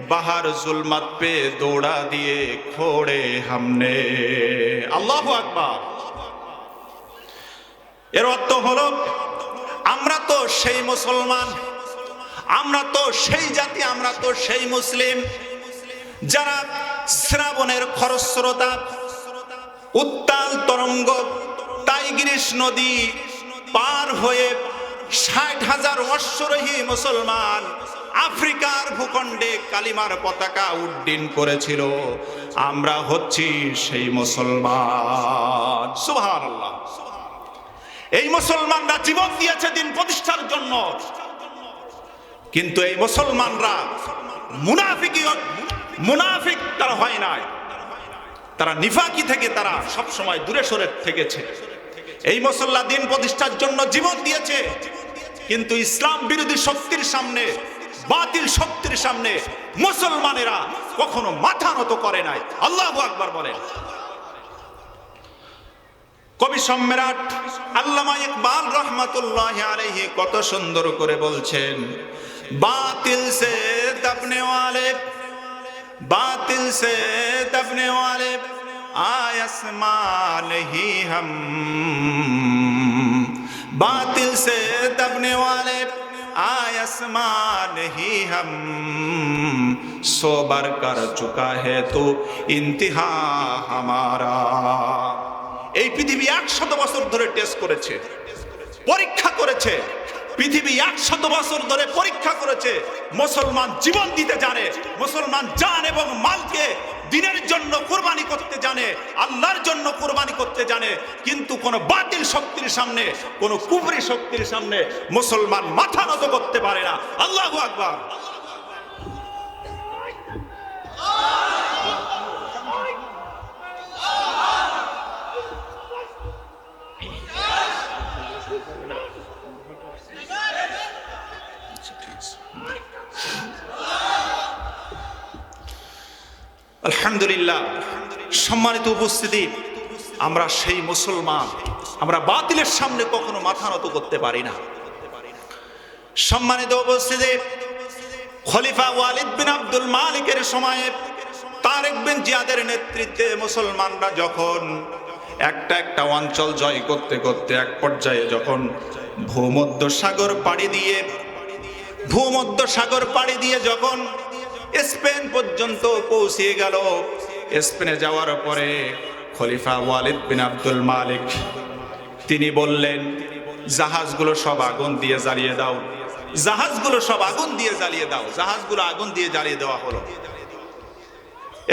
বাহার জুলমত পে দৌড়া দিয়ে খোড়ে হামনে। আল্লাহু আকবার। এর অর্থ হলো আমরা তো সেই মুসলমান, আমরা তো সেই জাতি, আমরা তো সেই মুসলিম যারা শ্রাবণের খরস্রোতা, উত্তাল তরঙ্গ, টাইগ্রিস নদী পার হয়ে ৬০,০০০ অশ্বরোহী মুসলমান আফ্রিকার ভূখণ্ডে কালিমার পতাকা উড্ডীন করেছিল। আমরা হচ্ছি সেই মুসলমান। সুবহানাল্লাহ। এই মুসলমানরা জীবন দিয়েছে দিন প্রতিষ্ঠার জন্য, কিন্তু এই মুসলমানরা মুনাফিক তারা হয় নাই, তারা নিফাকি থেকে তারা সব সময় দূরে সরে থেকেছে। এই মুসল্লা দিন প্রতিষ্ঠার জন্য জীবন দিয়েছে, কিন্তু ইসলাম বিরোধী শক্তির সামনে, বাতিল শক্তির সামনে মুসলমানেরা কখনো মাথা নত করে নাই। আল্লাহু আকবার বলেন। কবি সম্রাট আল্লামা ইকবাল রহমাতুল্লাহি আলাইহি কত সুন্দর করে বলছেন, বাতিল সে দবনে ওয়ালে, बातिल से दबने वाले आसमान ही हम, बातिल से दबने वाले आसमान ही हम, सो बार कर चुका है तो इंतहा हमारा। এই পৃথিবী ১০০ বছর ধরে টেস্ট করেছে, পরীক্ষা করেছে, পৃথিবী ১০০ বছর ধরে পরীক্ষা করেছে। মুসলমান জীবন দিতে জানে, মুসলমান জান এবং মালকে দিনের জন্য কুরবানি করতে জানে, আল্লাহর জন্য কুরবানি করতে জানে, কিন্তু কোন বাতিল শক্তির সামনে, কোন কুফরি শক্তির সামনে মুসলমান মাথা নত করতে পারে না। আল্লাহু আকবার। আলহামদুলিল্লাহ। সম্মানিত উপস্থিতি, আমরা সেই মুসলমান, আমরা বাতিলের সামনে কখনো মাথা নত করতে পারি না। সম্মানিত উপস্থিতি, খলিফা ওয়ালিদ বিন আব্দুল মালিকের সময়ে তারেক বিন জিয়াদের নেতৃত্বে মুসলমানরা যখন একটা একটা অঞ্চল জয় করতে করতে এক পর্যায়ে যখন ভূমধ্যসাগর পাড়ি দিয়ে যখন স্পেন পর্যন্ত পৌঁছে গেল, স্পেনে যাওয়ার পরে খলিফা ওয়ালিদ বিন আব্দুল মালিক তিনি বললেন, জাহাজগুলো সব আগুন দিয়ে জ্বালিয়ে দাও, জাহাজগুলো সব আগুন দিয়ে জ্বালিয়ে দাও। জাহাজগুলো আগুন দিয়ে জ্বালিয়ে দেওয়া হলো।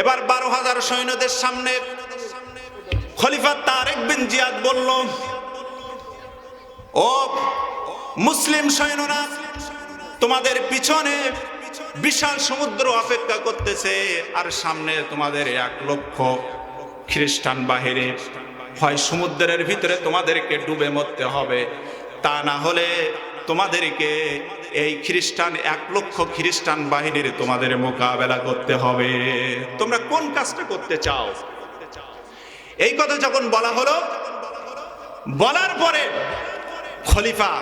এবার 12,000 সৈন্যদের সামনে খলিফা তারেক বিন জিয়াদ বলল, ও মুসলিম সৈন্যরা, তোমাদের পিছনে বিশাল সমুদ্র অপেক্ষা করতেছে, আর সামনে তোমাদের 1 লক্ষ খ্রিস্টান বাহিনী। হয় সমুদ্রের ভিতরে তোমাদেরকে ডুবে মরতে হবে, তা না হলে তোমাদেরকে এই 1 লক্ষ খ্রিস্টান বাহিনীর তোমাদের মোকাবেলা করতে হবে। তোমরা কোন কাজটা করতে চাও? এই কথা যখন বলা হলো, বলার পরে খলিফা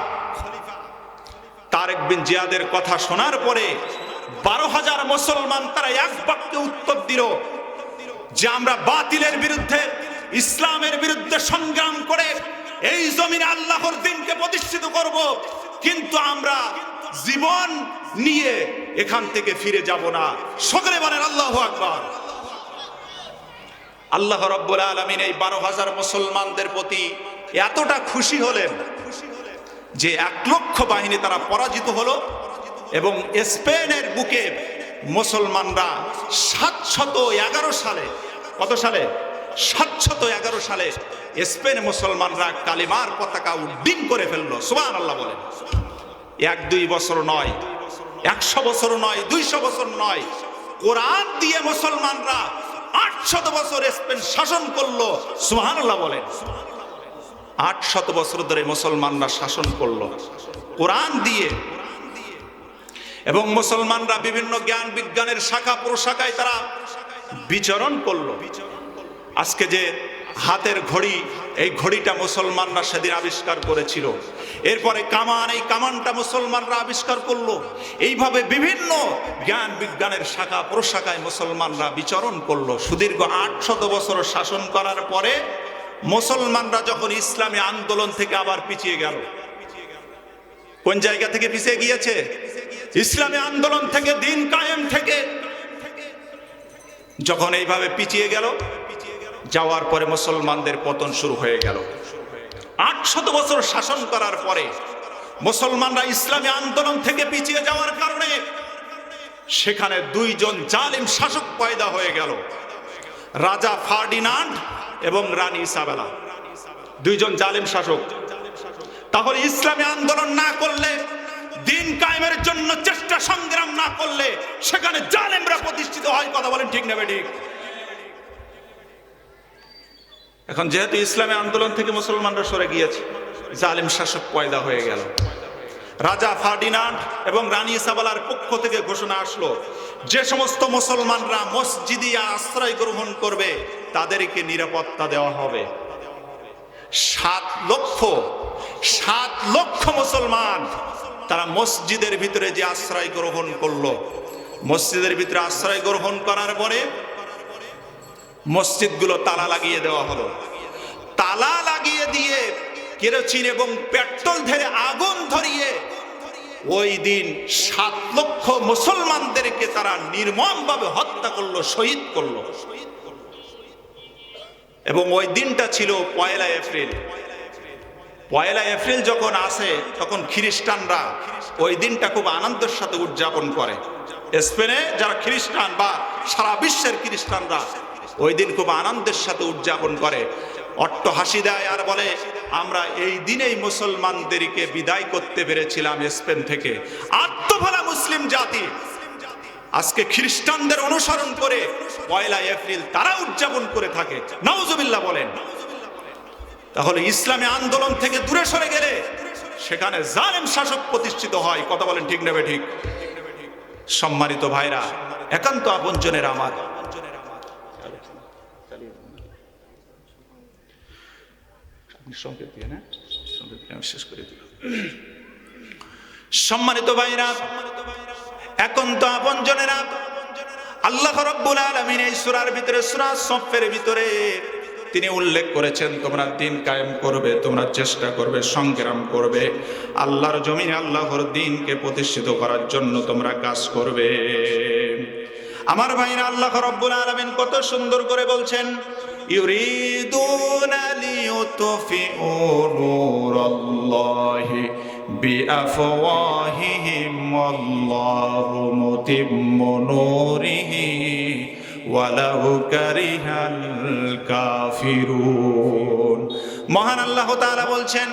তারেক বিন জিয়াদের কথা শোনার পরে 12,000 মুসলমান তারা এক বাক্যে উত্তর দিল যে আমরা বাতিলের বিরুদ্ধে, ইসলামের বিরুদ্ধে সংগ্রাম করে এই জমিনে আল্লাহর দ্বীনকে প্রতিষ্ঠিত করব, কিন্তু আমরা জীবন নিয়ে এখান থেকে ফিরে যাব না। সকলে বলেন আল্লাহু আকবার। আল্লাহ রাব্বুল আলামিন এই 12,000 মুসলমানদের প্রতি এতটা খুশি হলেন যে 1 লক্ষ বাহিনী তারা পরাজিত হলো, এবং স্পেনের বুকে মুসলমানরা 711 সালে, কত সালে? 711 সালে স্পেন মুসলমানরা কালিমার পতাকা উড্ডীন করে ফেললো। সুবহানাল্লাহ বলেন। 1-2 বছর নয়, 100 বছর নয়, 200 বছর নয়, কোরআন দিয়ে মুসলমানরা 800 বছর স্পেন শাসন করলো। সুবহানাল্লাহ বলেন। 800 বছর ধরে মুসলমানরা শাসন করলো কোরআন দিয়ে, এবং মুসলমানরা বিভিন্ন জ্ঞান বিজ্ঞানের শাখা প্রশাখায় তারা বিচরণ করলো। আজকে যে হাতের ঘড়ি, এই ঘড়িটা মুসলমানরা সেদিন আবিষ্কার করেছিল। এরপরে কামান, এই কামানটা মুসলমানরা আবিষ্কার করলো। এইভাবে বিভিন্ন জ্ঞান বিজ্ঞানের শাখা প্রশাখায় মুসলমানরা বিচরণ করলো। সুদীর্ঘ 800 বছর শাসন করার পরে মুসলমানরা যখন ইসলামী আন্দোলন থেকে আবার পিছিয়ে গেল, কোন জায়গা থেকে পিছিয়ে গিয়েছে? ইসলামী আন্দোলন থেকে, দ্বীন কায়েম থেকে যখন এইভাবে পিছিয়ে গেল, যাওয়ার পরে মুসলমানদের পতন শুরু হয়ে গেল। 800 বছর শাসন করার পরে মুসলমানরা ইসলামী আন্দোলন থেকে পিছিয়ে যাওয়ার কারণে সেখানে 2 জন জালিম শাসক পয়দা হয়ে গেল, রাজা ফার্ডিনান্ড এবং রানী ইসাবেলা, 2 জন জালিম শাসক। তাহলে ইসলামী আন্দোলন না করলে, দ্বীন কায়েমের জন্য চেষ্টা সংগ্রাম না করলে সেখানে জালেমরা প্রতিষ্ঠিত হয়। কথা বলেন ঠিক না ঠিক? এখন যেহেতু ইসলামী আন্দোলন থেকে মুসলমানরা সরে গিয়েছে, জালেম শাসক পয়দা হয়ে গেল। রাজা ফার্ডিনান্ড এবং রানী ইসাবেলার পক্ষ থেকে ঘোষণা আসলো, যে সমস্ত মুসলমানরা মসজিদে আশ্রয় গ্রহণ করবে তাদেরকে নিরাপত্তা দেওয়া হবে। 7 লক্ষ মুসলমান তারা মসজিদের ভিতরে যে আশ্রয় গ্রহণ করলো, মসজিদের ভিতরে আশ্রয় গ্রহণ করার পরে মসজিদগুলো তালা লাগিয়ে দেওয়া হলো। তালা লাগিয়ে দিয়ে কেরোসিন এবং পেট্রোল ঢেলে আগুন ধরিয়ে ওই দিন 7 লক্ষ মুসলমানদেরকে তারা নির্মমভাবে হত্যা করলো, শহীদ করলো। এবং ওই দিনটা ছিল 1 এপ্রিল। 1 এপ্রিল যখন আসে তখন খ্রিস্টানরা ওই দিনটা খুব আনন্দের সাথে উদযাপন করে। স্পেনে যারা খ্রিস্টান বা সারা বিশ্বের খ্রিস্টানরা ওই দিন খুব আনন্দের সাথে উদযাপন করে, অট্টহাসি দেয় আর বলে, আমরা এই দিনেই মুসলমানদেরকে বিদায় করতে পেরেছিলাম স্পেন থেকে। আত্মভোলা মুসলিম জাতি আজকে খ্রিস্টানদের অনুসরণ করে 1 এপ্রিল তারা উদযাপন করে থাকে। নাউজুবিল্লাহ বলেন। তাহলে ইসলামী আন্দোলন থেকে দূরে সরে গেলে সেখানে জালেম শাসক প্রতিষ্ঠিত হয়। কথা বলেন ঠিক নেবে ঠিক? সম্মানিত ভাইরা, একান্ত আপনজনের আমার, সম্মানিত ভাইরা, একান্ত আপনজনেরা, আল্লাহ রাব্বুল আলামিন এই সূরার ভিতরে, সূরা সফের ভিতরে তিনি উল্লেখ করেছেন তোমরা দিন কায়েম করবে, তোমরা চেষ্টা করবে, সংগ্রাম করবে, আল্লাহর জমিনে আল্লাহর দিনকে প্রতিষ্ঠিত করার জন্য তোমরা কাজ করবে। আমার ভাইরা, আল্লাহ রাব্বুল আলামিন কত সুন্দর করে বলছেন, ইউরিদুনা লিইউতফিউ নূরাল্লাহি বিআফওয়াহিহিম ওয়াল্লাহু মুতিম্মু নূরিহি ওয়ালাউ কারিহাল কাফিরুন। মহান আল্লাহ তাআলা বলছেন,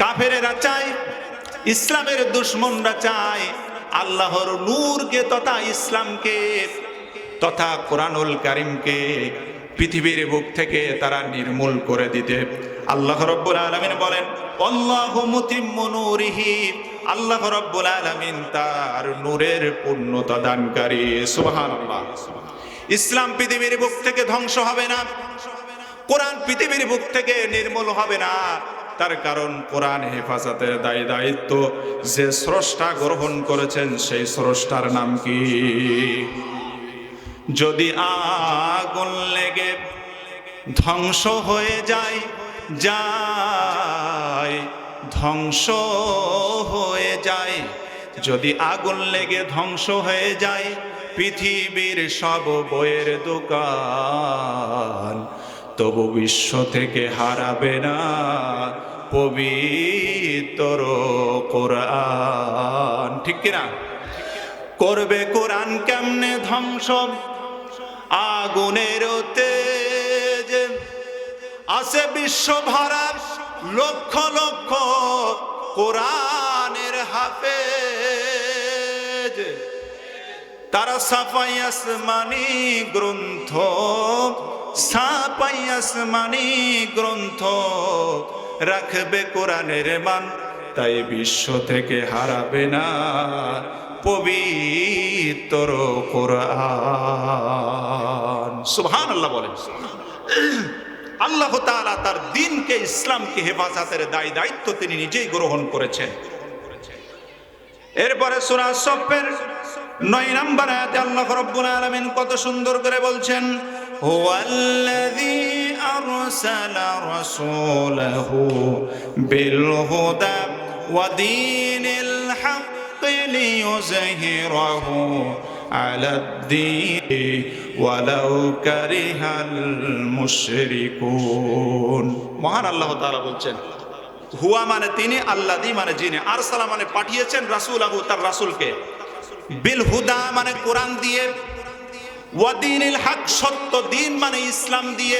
কাফেরেরা চায়, ইসলামের দুশমনরা চায় আল্লাহর নূরকে তথা ইসলামকে তথা কোরআনুল কারীমকে পৃথিবীর বুক থেকে তারা নির্মূল করে দিতে। আল্লাহ রাব্বুল আলামিন বলেন, আল্লাহু মুতিম্মু নূরিহি, আল্লাহ রাব্বুল আলামিন তার নূরের পূর্ণতা দানকারী। সুবহানাল্লাহ। ইসলাম পৃথিবীর বুক থেকে ধ্বংস হবে না, কোরআন পৃথিবীর বুক থেকে নির্মূল হবে না। তার কারণ কোরআন হেফাজতের দায়িত্ব যে স্রষ্টা গ্রহণ করেছেন সেই স্রষ্টার নাম কি? যদি আগুন লেগে ধ্বংস হয়ে যায়, ধ্বংস হয়ে যায়, যদি আগুন লেগে ধ্বংস হয়ে যায় পৃথিবীর সব বইয়ের দোকান, তবু বিশ্ব থেকে হারাবে না পবিত্র কোরআন। ঠিক কিনা? করবে কোরআন কেমনে ধ্বংস? আগুনের তেজ আছে বিশ্ব ভরা লক্ষ লক্ষ কোরআনের হাফেজ, তারা সাফাই আসমানি গ্রন্থ, সাফাই আসমানি গ্রন্থ রাখবে কোরআনের মান, তাই বিশ্ব থেকে হারাবে না পবিত্র কোরআন। সুবহানাল্লাহ বলেন। আল্লাহ তাআলা তার দ্বীনকে, ইসলামকে হেফাজতের দায়িত্ব তিনি নিজেই গ্রহণ করেছেন। এরপরে সূরা সফের 9 নম্বর আয়াতে আল্লাহ রাব্বুল আলামিন কত সুন্দর করে বলছেন, হুয়াল্লাযী আরসালা রাসূলাহু বিল হুদা ওয়া দীনিল হক লিইয়ুযহিরাহু আলাদ-দীনি ওয়ালাউ কারিহাল মুশরিকুন। মহান আল্লাহ তাআলা বলছেন, হুয়া মানে তিনি, আল্লাযী মানে যিনি, আরসালা মানে পাঠিয়েছেন, রাসূলাহু তার রাসূলকে, বিল হুদা মানে কোরআন দিয়ে, ওয়া দীনিল হক সত্য দিন মানে ইসলাম দিয়ে,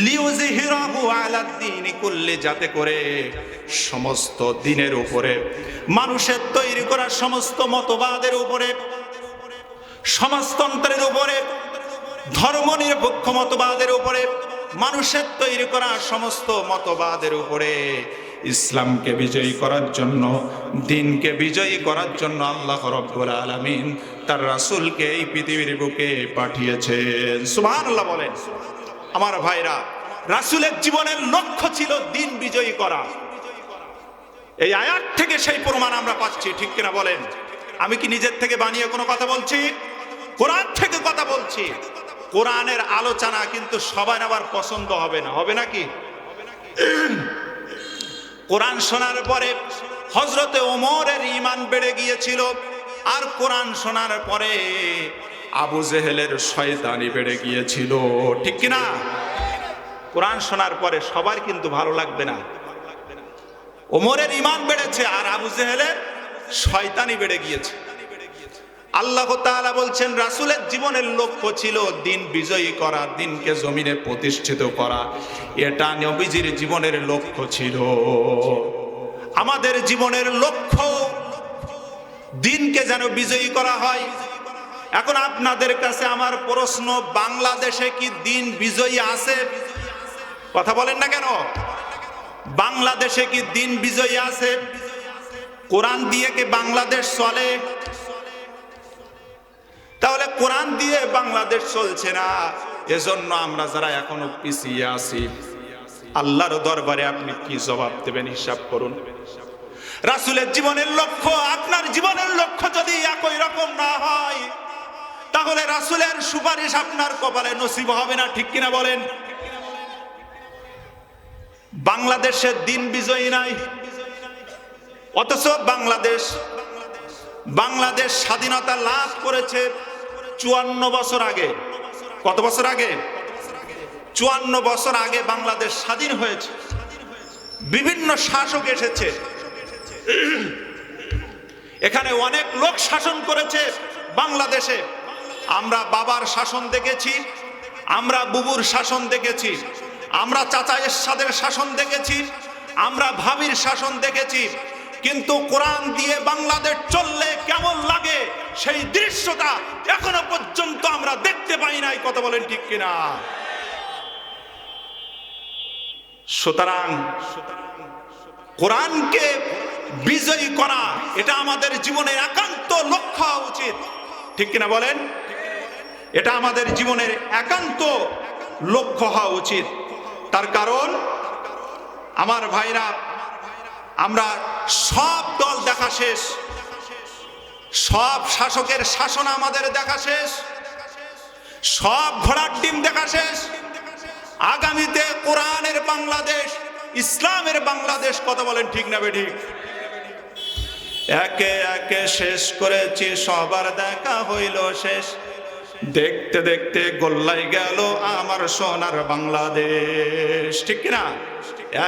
লিইয়ুযহিরাহু আলাদ-দীনি কুল্লি যাতে করে সমস্ত দিনের উপরে, মানুষের তৈরি করা সমস্ত মতবাদের উপরে, সমাজতন্ত্রের উপরে, ধর্মনিরপেক্ষ মতবাদের উপরে, মানুষের তৈরি করা সমস্ত মতবাদের উপরে ইসলামকে বিজয়ী করার জন্য, দ্বীনকে বিজয়ী করার জন্য আল্লাহ রাব্বুল আলামিন তার রাসূলকে এই পৃথিবীর বুকে পাঠিয়েছেন। সুবহানাল্লাহ বলেন। আমার ভাইরা, রাসূলের জীবনের লক্ষ্য ছিল দ্বীন বিজয়ী করা। এই আয়াত থেকে সেই প্রমাণ আমরা পাচ্ছি। ঠিক কিনা বলেন? আমি কি নিজের থেকে বানিয়ে কোনো কথা বলছি? কোরআন থেকে কথা বলছি। কোরআনের আলোচনা কিন্তু সবার আবার পছন্দ হবে না, হবে নাকি? কোরআন শোনার পরে হযরতে ওমরের ঈমান বেড়ে গিয়েছিল, আর কোরআন শোনার পরে আবু জেহেলের শয়তানি বেড়ে গিয়েছিল। ঠিক কিনা? কোরআন শোনার পরে সবার কিন্তু ভালো লাগবে না। ওমরের ঈমান বেড়েছে আর আবু জেহেলের শয়তানি বেড়ে গিয়েছে। আল্লাহ তাআলা বলছেন, রাসূলের জীবনের লক্ষ্য ছিল দ্বীন বিজয়ী করা, দ্বীনকে জমিনে প্রতিষ্ঠিত করা। এটা নবীজির জীবনের লক্ষ্য ছিল। আমাদের জীবনের লক্ষ্য দ্বীনকে যেন বিজয়ী করা হয়। এখন আপনাদের কাছে আমার প্রশ্ন, বাংলাদেশে কি দ্বীন বিজয়ী আছে? কথা বলেন না কেন? বাংলাদেশে কি দ্বীন বিজয়ী আছে? কোরআন দিয়ে কি বাংলাদেশ চলে? তাহলে কোরআন দিয়ে বাংলাদেশ চলছে না, এজন্য আমরা যারা এখনো পিছিয়ে আছি, আল্লাহর দরবারে আপনি কি জবাব দেবেন? হিসাব করুন। রাসূলের জীবনের লক্ষ্য, আপনার জীবনের লক্ষ্য যদি একই রকম না হয়, তাহলে রাসূলের সুপারিশ আপনার কপালে নসিব হবে না। ঠিক কিনা বলেন? বাংলাদেশের দিন বিজয়ী নাই, অথচ বাংলাদেশ স্বাধীনতা লাভ করেছে 54 বছর আগে। কত বছর আগে? 54 বছর আগে বাংলাদেশ স্বাধীন হয়েছে। বিভিন্ন শাসক এসেছে, এখানে অনেক লোক শাসন করেছে বাংলাদেশে। আমরা বাবার শাসন দেখেছি, আমরা বুবুর শাসন দেখেছি, আমরা চাচা এরশাদের শাসন দেখেছি, আমরা ভাবির শাসন দেখেছি, কিন্তু কোরআন দিয়ে বাংলাদেশ চললে কেমন লাগে সেই দৃশ্যটা এখনো পর্যন্ত আমরা দেখতে পাই নাই। কথা বলেন ঠিক কিনা? সুতরাং কোরআনকে বিজয়ী করা এটা আমাদের জীবনের একান্ত লক্ষ্য হওয়া উচিত, ঠিক কিনা বলেন? এটা আমাদের জীবনের একান্ত লক্ষ্য হওয়া উচিত। তার কারণ আমার ভাইরা, আমরা সব দল দেখা শেষ, সব শাসকের শাসন আমাদের দেখা শেষ, সব ঘোড়ার ডিম দেখা শেষ। আগামীতে কোরআনের বাংলাদেশ, ইসলামের বাংলাদেশ। কথা বলেন ঠিক না বেঠিক? একে একে শেষ করেছি, সবার দেখা হইল শেষ। দেখতে দেখতে গোল্লাই গেল আমার সোনার বাংলাদেশ, ঠিক কিনা?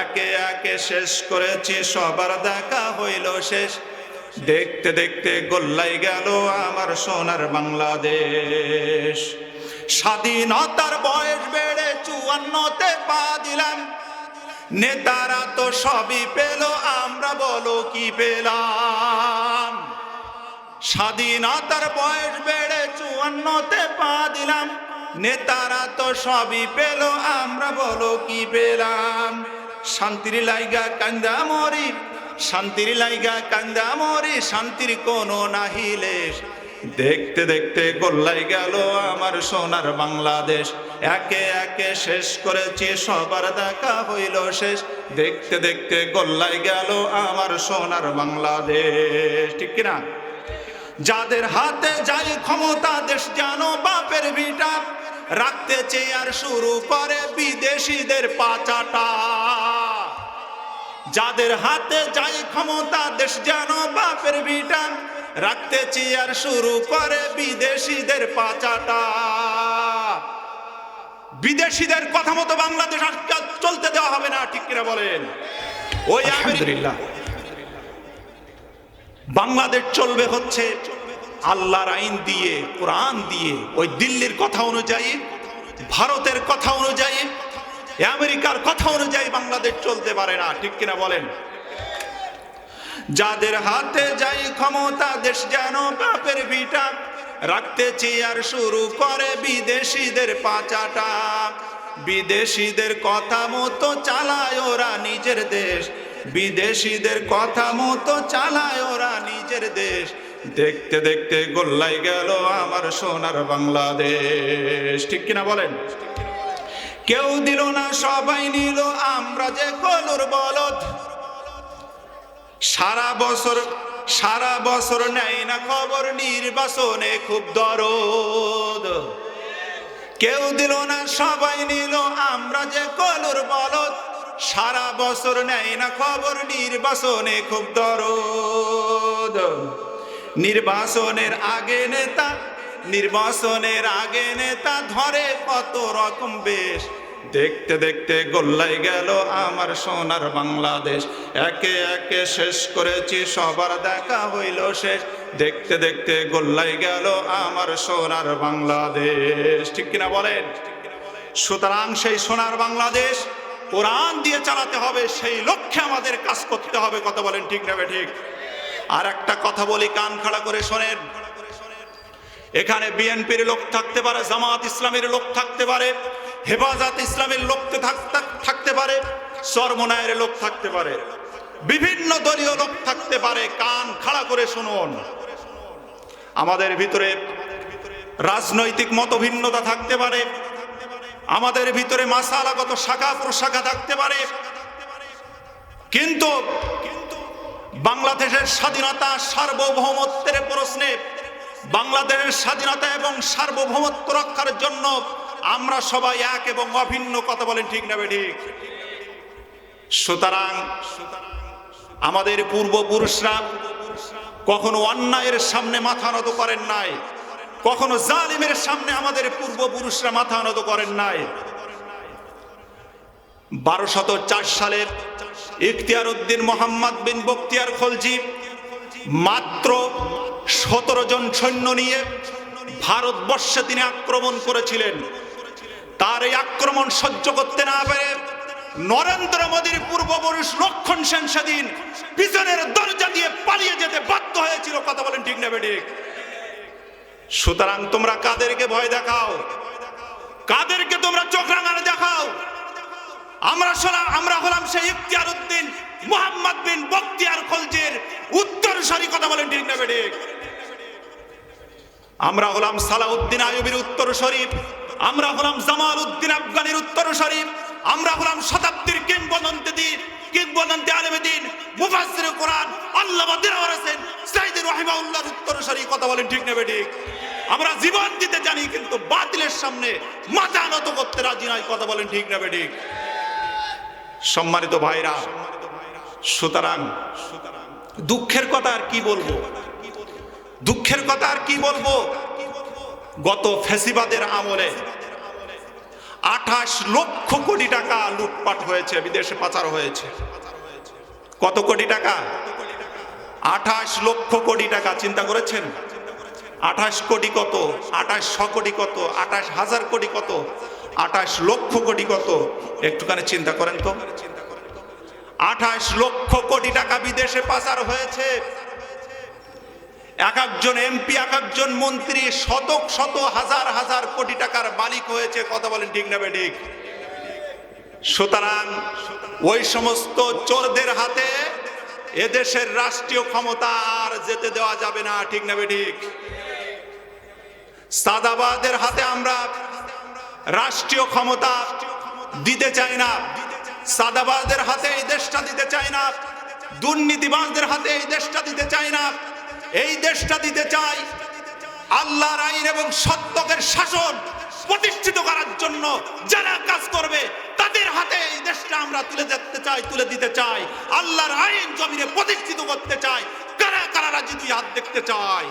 একে একে শেষ করেছি, সবার দেখা হইল শেষ। দেখতে দেখতে গোল্লাই গেল আমার সোনার বাংলাদেশ। স্বাধীনতার বয়স বেড়ে 54তে পা দিলাম, নেতারা তো সবই পেল, আমরা বলো কি পেলাম? স্বাধীনতার বয়স বেড়ে 54তে পা দিলাম, নেতারা তো সবই পেল, আমরা বলো কি পেলাম? শান্তির লাইগা কান্দা মরি, শান্তির লাইগা কান্দা মরি, শান্তির কোনো নাহিলে। দেখতে দেখতে গোল্লাই গেল আমার সোনার বাংলাদেশ। একে একে শেষ করেছি, সবার দেখা হইল শেষ। দেখতে দেখতে গোল্লাই গেল আমার সোনার বাংলাদেশ, ঠিক কিনা? যাদের হাতে যাই ক্ষমতা, দেশ যেন বাপের ভিটা, রাখতে চেয়ে আর শুরু করে বিদেশিদের পাচাটা। যাদের হাতে যাই ক্ষমতা, দেশ যেন বাপের ভিটা, রাখতে চেয়ে আর শুরু করে বিদেশিদের পাচাটা। বিদেশিদের কথা মতো বাংলাদেশ চলতে দেওয়া হবে না, ঠিক কিনা বলেন? ওই আলহামদুলিল্লাহ, বাংলাদেশ চলবে হচ্ছে আল্লাহর আইন দিয়ে, কোরআন দিয়ে। ওই দিল্লির কথা অনুযায়ী, ভারতের কথা অনুযায়ী, আমেরিকার কথা অনুযায়ী বাংলাদেশ চলতে পারে না, ঠিক কিনা বলেন? যাদের হাতে যাই ক্ষমতা, দেশ যেন বাপের ভিটা, রাখতে চেয়ে আর শুরু করে বিদেশিদের পাচাটা। বিদেশিদের কথা মতো চালায় ওরা নিজের দেশ, বিদেশিদের কথা মতো চালায় ওরা নিজের দেশ। দেখতে দেখতে গোল্লাই গেল আমার সোনার বাংলাদেশ, ঠিক কিনা বলেন? কেউ দিল না, সবাই নিল, আমরা যে কলুর বলদ। সারা বছর নেয় না খবর, নির্বাচনে খুব দরদ। কেউ দিল না, সবাই নিল, আমরা যে কলুর বলদ। সারা বছর নেয় না খবর, নির্বাচনে খুব দরদ। নির্বাচনের আগে নেতা ধরে কত রকম বেশ। দেখতে দেখতে গোল্লাই গেল আমার সোনার বাংলাদেশ। একে একে শেষ করেছি, সবার দেখা হইল শেষ। দেখতে দেখতে গোল্লাই গেল আমার সোনার বাংলাদেশ, ঠিক কিনা বলেন? সুতরাং সেই সোনার বাংলাদেশ কোরআন দিয়ে চালাতে হবে, সেই লক্ষ্যে আমাদের কাজ করতে হবে। কথা বলেন ঠিক না ঠিক? আর একটা কথা বলি, কান খাড়া করে শোনেন। এখানে বিএনপির লোক থাকতে পারে, জামাত ইসলামের লোক থাকতে পারে, হেফাজত ইসলামের লোক থাকতে পারে, চরমনায়ের লোক থাকতে পারে, বিভিন্ন দলীয় লোক থাকতে পারে। কান খাড়া করে শুনুন। আমাদের ভিতরে রাজনৈতিক মতভিন্নতা থাকতে পারে, আমাদের ভিতরে মাসালাগত শাখা প্রশাখা থাকতে পারে, কিন্তু বাংলাদেশের স্বাধীনতা সার্বভৌমত্বের প্রশ্নে, বাংলাদেশের স্বাধীনতা এবং সার্বভৌমত্ব রক্ষার জন্য আমরা সবাই এক এবং অভিন্ন। কথা বলেন ঠিক না ঠিক? সুতরাং আমাদের পূর্বপুরুষরা কখনো অন্যায়ের সামনে মাথা নত করেন নাই, কখনো জালিমের সামনে আমাদের পূর্বপুরুষরা মাথা নত করেন নাই। 1204 সালের ইখতিয়ার উদ্দিন মোহাম্মদ বিন বখতিয়ার খলজি মাত্র 17 জন সৈন্য নিয়ে ভারতবর্ষে তিনি আক্রমণ করেছিলেন। তার এই আক্রমণ সহ্য করতে না পেরে নরেন্দ্র মোদীর পূর্বপুরুষ লক্ষণ সেন সেদিন পিছনের দরজা দিয়ে পালিয়ে যেতে বাধ্য হয়েছিল। কথা বলেন ঠিক না বেঠিক? সুতরাং তোমরা কাদেরকে ভয় দেখাও, কাদেরকে তোমরা চোখ রাঙানো দেখাও? আমরা হলাম সেই ইখতিয়ার উদ্দিন মোহাম্মদ বিন বখতিয়ার খলজির উত্তরসূরি। কথা বলেন ঠিক না বেঠিক? আমরা হলাম সালাউদ্দিন আইয়ুবীর উত্তরসূরি, আমরা হলাম জামাল উদ্দিন আফগানির উত্তরসূরি, আমরা হলাম শতাব্দীর কিংবদন্তি আলেমে দ্বীন মুফাসসিরে কোরআন আল্লামা দিলওয়ার হোসেন সাইদি রাহিমাহুল্লাহর উত্তরসূরি। কথা বলেন ঠিক না বেঠিক? আমরা জীবন দিতে জানি কিন্তু বাতিলের সামনে মাথা নত করতে রাজি নয়। কথা বলেন ঠিক না বেঠিক? সম্মানিত ভাইরা, সুতরাং দুঃখের কথা আর কি বলবো, দুঃখের কথা আর কি বলবো? গত ফ্যাসিবাদের আমলে 28 লক্ষ কোটি টাকা লুটপাট হয়েছে, বিদেশে পাচার হয়েছে। কত কোটি টাকা? 28 লক্ষ কোটি টাকা। চিন্তা করেছেন? 28 কোটি কত, 2800 কোটি কত, 28,000 কোটি কত, 28 লক্ষ কোটি কত? একটুখানি চিন্তা করেন তো। 28 লক্ষ কোটি টাকা বিদেশে পাচার হয়েছে। এক একজন এমপি, এক একজন মন্ত্রী শত শত হাজার হাজার কোটি টাকার মালিক হয়েছে। কথা বলেন ঠিক না বেঠিক? সুতরাং ওই সমস্ত চোরদের হাতে এদেশের রাষ্ট্রীয় ক্ষমতা আর যেতে দেওয়া যাবে না। ঠিক না বেঠিক? সাদাবাদের হাতে আমরা রাষ্ট্রীয় ক্ষমতা দিতে চাই না, সাদাবাদের হাতে এই দেশটা দিতে চাই না, দুর্নীতিবাজদের হাতে এই দেশটা দিতে চাই না। এই দেশটা দিতে চাই আল্লাহর আইন এবং সত্যের শাসন প্রতিষ্ঠিত করার জন্য যারা কাজ করবে তাদের হাতে এই দেশটা আমরা তুলে দিতে চাই। আল্লাহর আইন জমিনে প্রতিষ্ঠিত করতে চাই। কারা কারা রাজি? দুই হাত দেখতে চাই।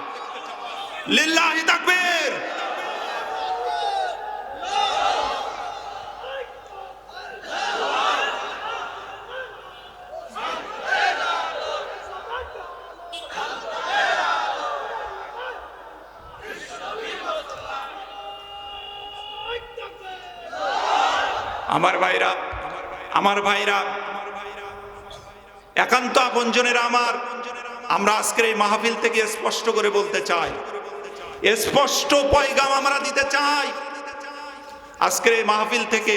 লিল্লাহি তাকবীর। আমার ভাইরা, একান্ত আপনজনেরা আমরা আজকের এই মাহফিল থেকে স্পষ্ট করে বলতে চাই, স্পষ্ট পয়গাম আমরা দিতে চাই। আজকের এই মাহফিল থেকে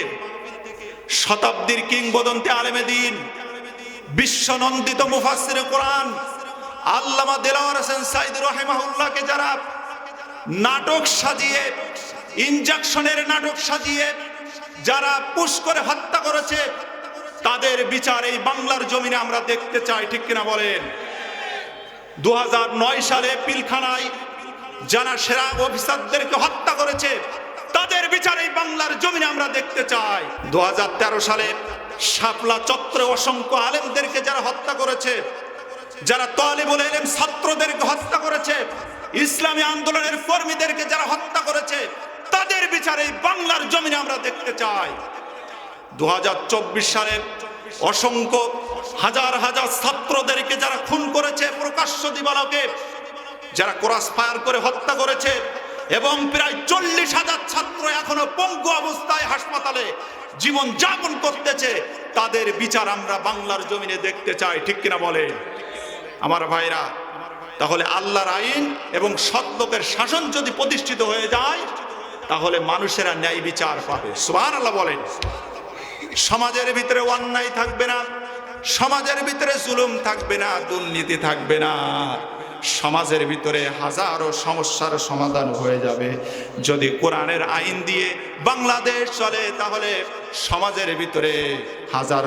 শতাব্দীর কিংবদন্তি আলেমে দ্বীন, বিশ্বনন্দিত মুফাসসিরে কোরআন আল্লামা দিলওয়ার হোসেন সাইদি রাহিমাহুল্লাহকে যারা নাটক সাজিয়ে, ইনজেকশনের নাটক সাজিয়ে যারা পুশ করে হত্যা করেছে, তাদের বিচার এই বাংলার জমিনে আমরা দেখতে চাই। ঠিক কিনা বলেন? 2009 সালে পিলখানায় যারা সেরা অফিসারদেরকে হত্যা করেছে, তাদের বিচার এই বাংলার জমিনে আমরা দেখতে চাই। 2013 সালে শাপলা চত্বরে অসংখ্য আলেমদেরকে যারা হত্যা করেছে, যারা তালিবুল ইলম ছাত্রদেরকে হত্যা করেছে, ইসলামী আন্দোলনের কর্মীদেরকে যারা হত্যা করেছে, তাদের বিচার এই বাংলার জমিনে আমরা দেখতে চাই। 2024 সালে অসংখ্য হাজার হাজার ছাত্রদেরকে যারা খুন করেছে, প্রকাশ্য দিবালোকে যারা ক্রস ফায়ার করে হত্যা করেছে, এবং প্রায় 40,000 ছাত্র এখনো পঙ্গু অবস্থায় হাসপাতালে জীবন যাপন করতেছে, তাদের বিচার আমরা বাংলার জমিনে দেখতে চাই। ঠিক কিনা বলে আমার ভাইরা? তাহলে আল্লাহর আইন এবং সৎ লোকের শাসন যদি প্রতিষ্ঠিত হয়ে যায়, তাহলে মানুষেরা ন্যায় বিচার পাবে। সুবহানাল্লাহ বলেন। সমাজের ভিতরে অন্যায় থাকবে না, সমাজের ভিতরে জুলুম থাকবে না, দুর্নীতি থাকবে না। সমাজের ভিতরে হাজারো সমস্যার সমাধান হয়ে যাবে। যদি কোরআনের আইন দিয়ে বাংলাদেশ চলে, তাহলে সমাজের ভিতরে হাজার